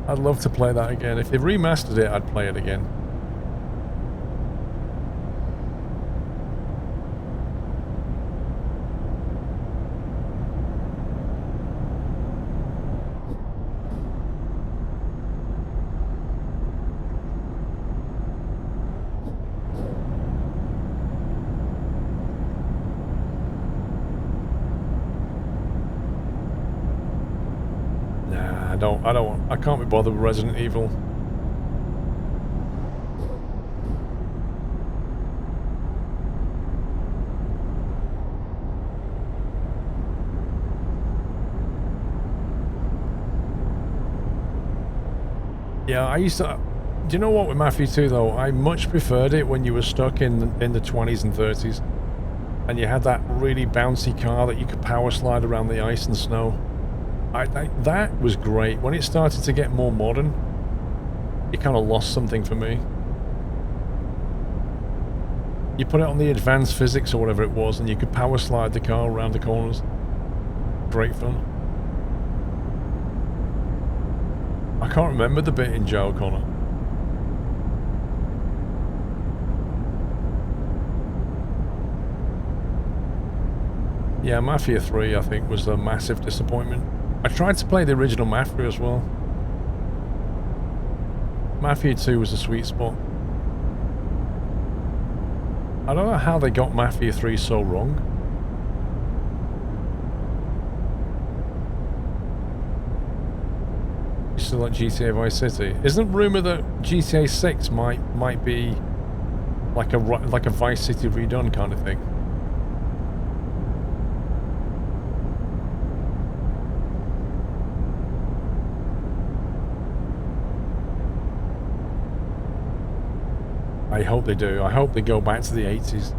[SPEAKER 1] I'd love to play that again. If they remastered it, I'd play it again. I can't be bothered with Resident Evil. Yeah, I used to... Do you know what with Mafia 2 though? I much preferred it when you were stuck in the 20s and 30s. And you had that really bouncy car that you could power slide around the ice and snow. That was great. When it started to get more modern, it kind of lost something for me. You put it on the advanced physics or whatever it was, and you could power slide the car around the corners. Great fun. I can't remember the bit in Joe Connor. Yeah, Mafia 3, I think, was a massive disappointment. I tried to play the original Mafia as well. Mafia 2 was a sweet spot. I don't know how they got Mafia 3 so wrong. You still like GTA Vice City? Isn't rumour that GTA 6 might be like a Vice City redone kind of thing? I hope they do. I hope they go back to the 80s.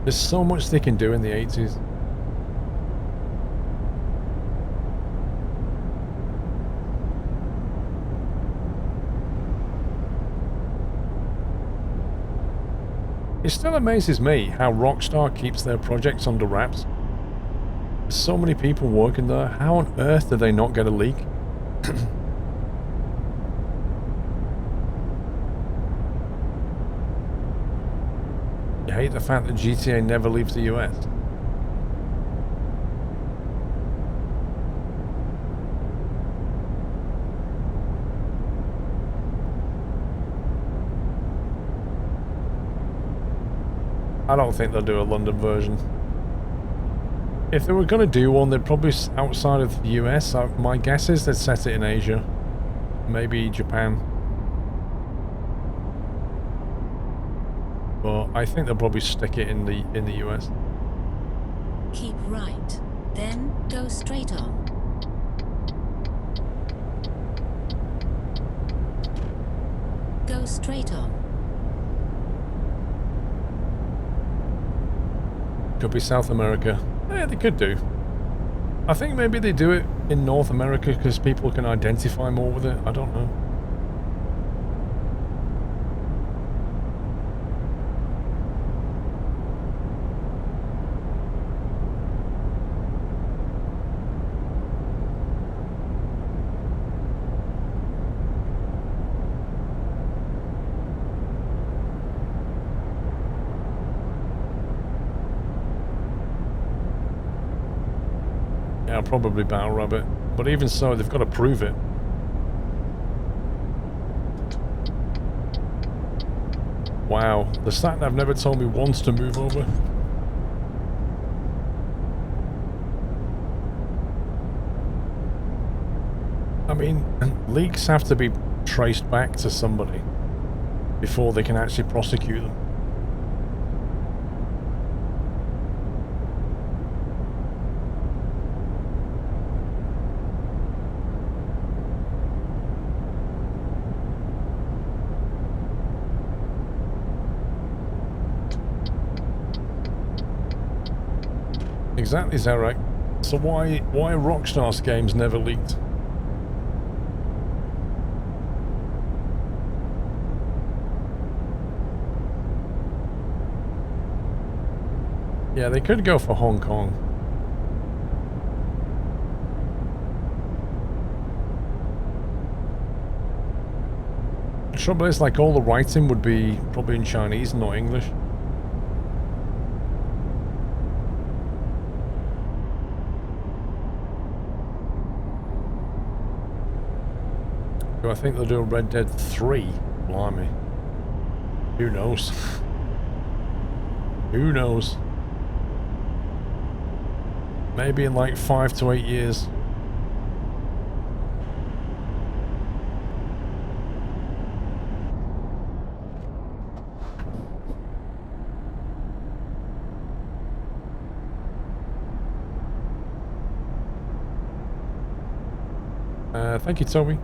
[SPEAKER 1] There's so much they can do in the 80s. It still amazes me how Rockstar keeps their projects under wraps. There's so many people working there. How on earth did they not get a leak? I hate the fact that GTA never leaves the US. I don't think they'll do a London version. If they were going to do one, they'd probably outside of the US. My guess is they'd set it in Asia, maybe Japan. But I think they'll probably stick it in the US.
[SPEAKER 2] Keep right, then go straight on. Go straight on.
[SPEAKER 1] Could be South America. Yeah, they could do. I think maybe they do it in North America because people can identify more with it. I don't know. Yeah, probably Battle Rabbit. But even so, they've got to prove it. Wow, the sat-nav never told me once to move over. I mean, leaks have to be traced back to somebody before they can actually prosecute them. Exactly, Zarek. So why Rockstar's games never leaked? Yeah, they could go for Hong Kong. The trouble is, like, all the writing would be probably in Chinese and not English. Do I think they'll do a Red Dead 3? Blimey. Who knows? Who knows? Maybe in like 5 to 8 years. Thank you, Toby.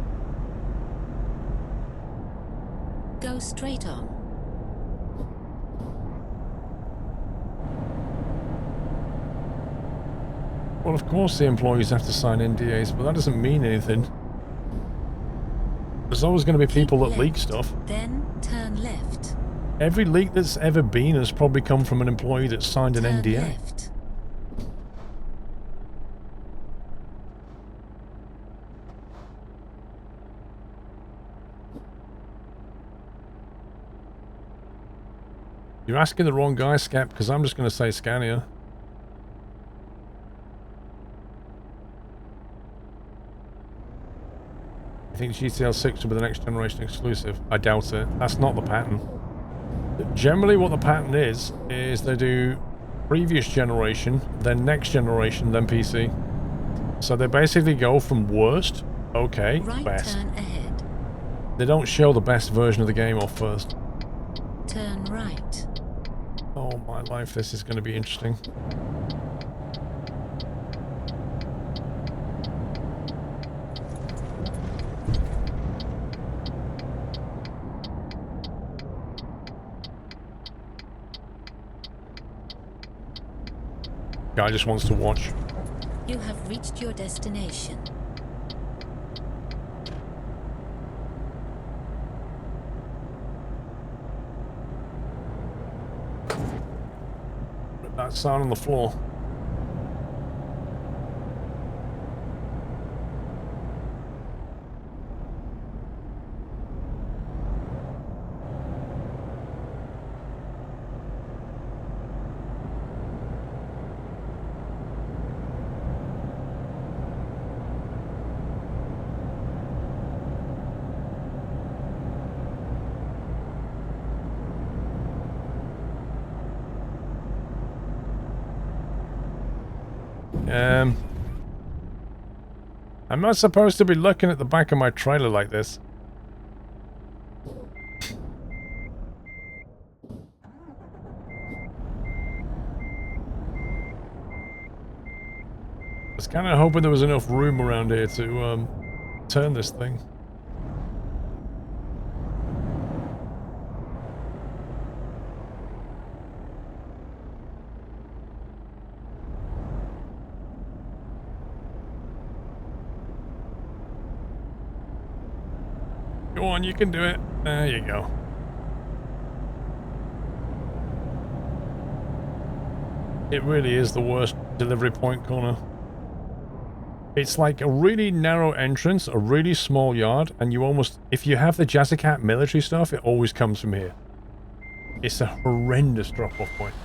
[SPEAKER 2] Go straight on.
[SPEAKER 1] Well, of course the employees have to sign NDAs, but that doesn't mean anything. There's always going to be people that leak stuff.
[SPEAKER 2] Then turn left.
[SPEAKER 1] Every leak that's ever been has probably come from an employee that signed an
[SPEAKER 2] Turn
[SPEAKER 1] NDA.
[SPEAKER 2] left.
[SPEAKER 1] You're asking the wrong guy, Scap, because I'm just going to say Scania. I think GTL 6 will be the next generation exclusive. I doubt it. That's not the pattern. Generally what the pattern is they do previous generation, then next generation, then PC. So they basically go from worst, okay,
[SPEAKER 2] Right
[SPEAKER 1] best.
[SPEAKER 2] turn ahead.
[SPEAKER 1] They don't show the best version of the game off first.
[SPEAKER 2] Turn right.
[SPEAKER 1] Oh my life, this is going to be interesting. Guy just wants to watch.
[SPEAKER 2] You have reached your destination.
[SPEAKER 1] Put that sign on the floor. I'm not supposed to be looking at the back of my trailer like this. I was kind of hoping there was enough room around here to turn this thing. Go on, you can do it. There you go. It really is the worst delivery point corner. It's like a really narrow entrance, a really small yard, and you almost... If you have the Jazzycat military stuff, it always comes from here. It's a horrendous drop-off point.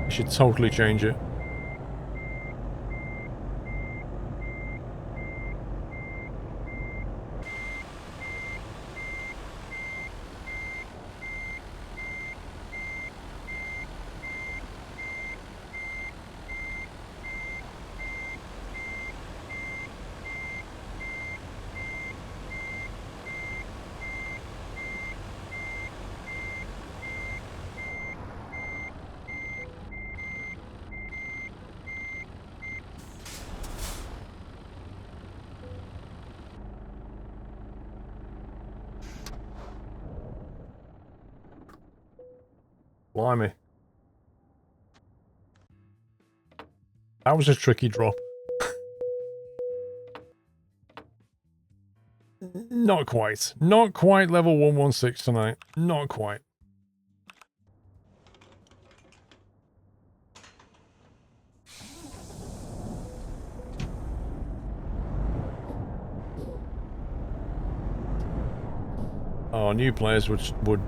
[SPEAKER 1] I should totally change it. Blimey. That was a tricky drop. Not quite. Not quite level 116 tonight. Not quite. Oh, new players would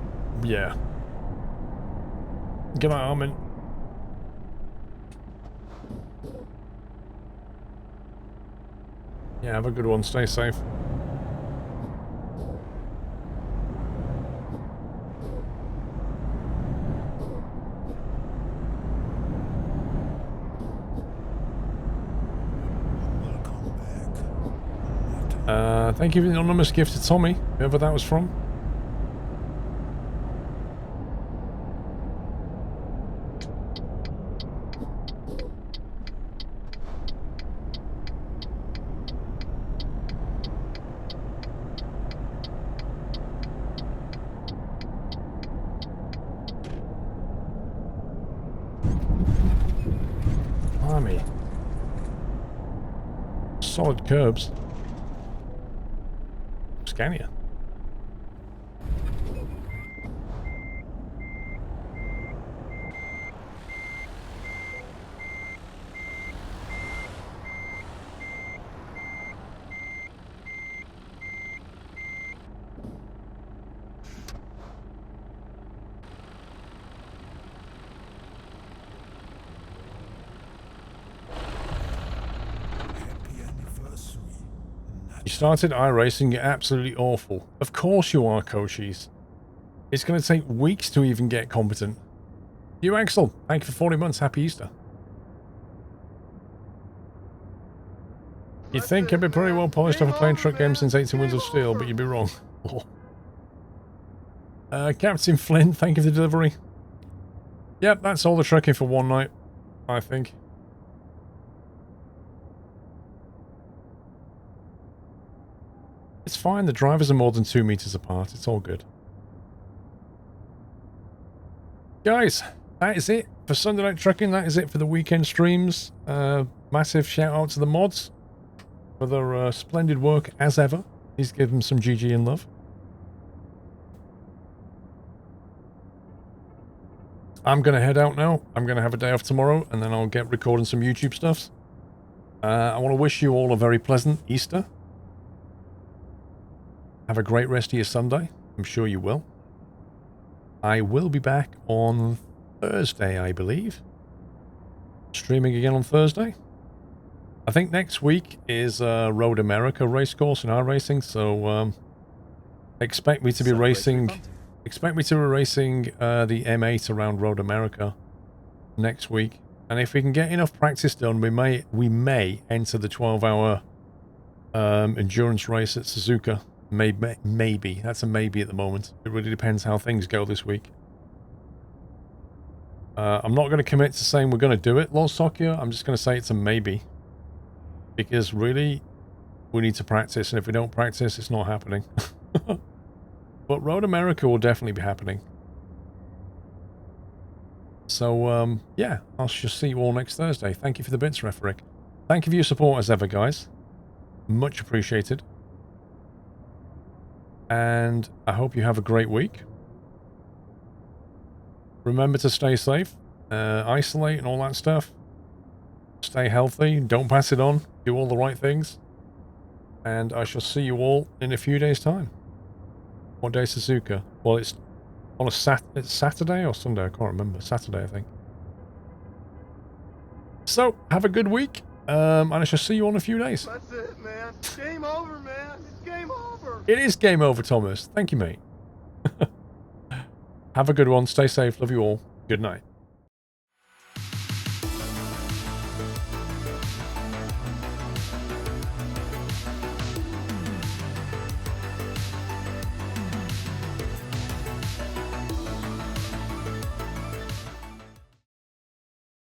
[SPEAKER 1] yeah. Good night, Armin. Yeah, have a good one. Stay safe. Thank you for the anonymous gift to Tommy, whoever that was from. Army. Solid curbs. Scania. You started iRacing, you're absolutely awful. Of course you are, Cochise. It's going to take weeks to even get competent. You, Axel, thank you for 40 months. Happy Easter. You'd think I'd be pretty well polished after playing truck games since 18 Winds of Steel, but you'd be wrong. Captain Flynn, thank you for the delivery. Yep, that's all the trucking for one night, I think. It's fine, the drivers are more than 2 meters apart, it's all good. Guys, that is it for Sunday Night Trucking, that is it for the weekend streams. Massive shout out to the mods for their splendid work as ever. Please give them some GG and love. I'm going to head out now. I'm going to have a day off tomorrow, and then I'll get recording some YouTube stuff. I want to wish you all a very pleasant Easter. Have a great rest of your Sunday. I'm sure you will. I will be back on Thursday, I believe. Streaming again on Thursday. I think next week is Road America race course in iRacing, so Expect me to be racing. Expect me to be racing the M8 around Road America next week, and if we can get enough practice done, we may enter the 12-hour endurance race at Suzuka. Maybe. That's a maybe at the moment. It really depends how things go this week. I'm not going to commit to saying we're going to do it, Lost Tokyo. I'm just going to say it's a maybe. Because really, we need to practice, and if we don't practice, it's not happening. But Road America will definitely be happening. So, yeah, I shall see you all next Thursday. Thank you for the bits, Referick. Thank you for your support as ever, guys. Much appreciated. And I hope you have a great week. Remember to stay safe, isolate and all that stuff. Stay healthy, don't pass it on, do all the right things. And I shall see you all in a few days' time. What day is Suzuka? Well, it's on it's Saturday or Sunday, I can't remember. Saturday, I think. So, have a good week, and I shall see you all in a few days.
[SPEAKER 3] That's it, man. Game over, man. It's game over.
[SPEAKER 1] It is game over, Thomas. Thank you, mate. Have a good one. Stay safe. Love you all. Good night.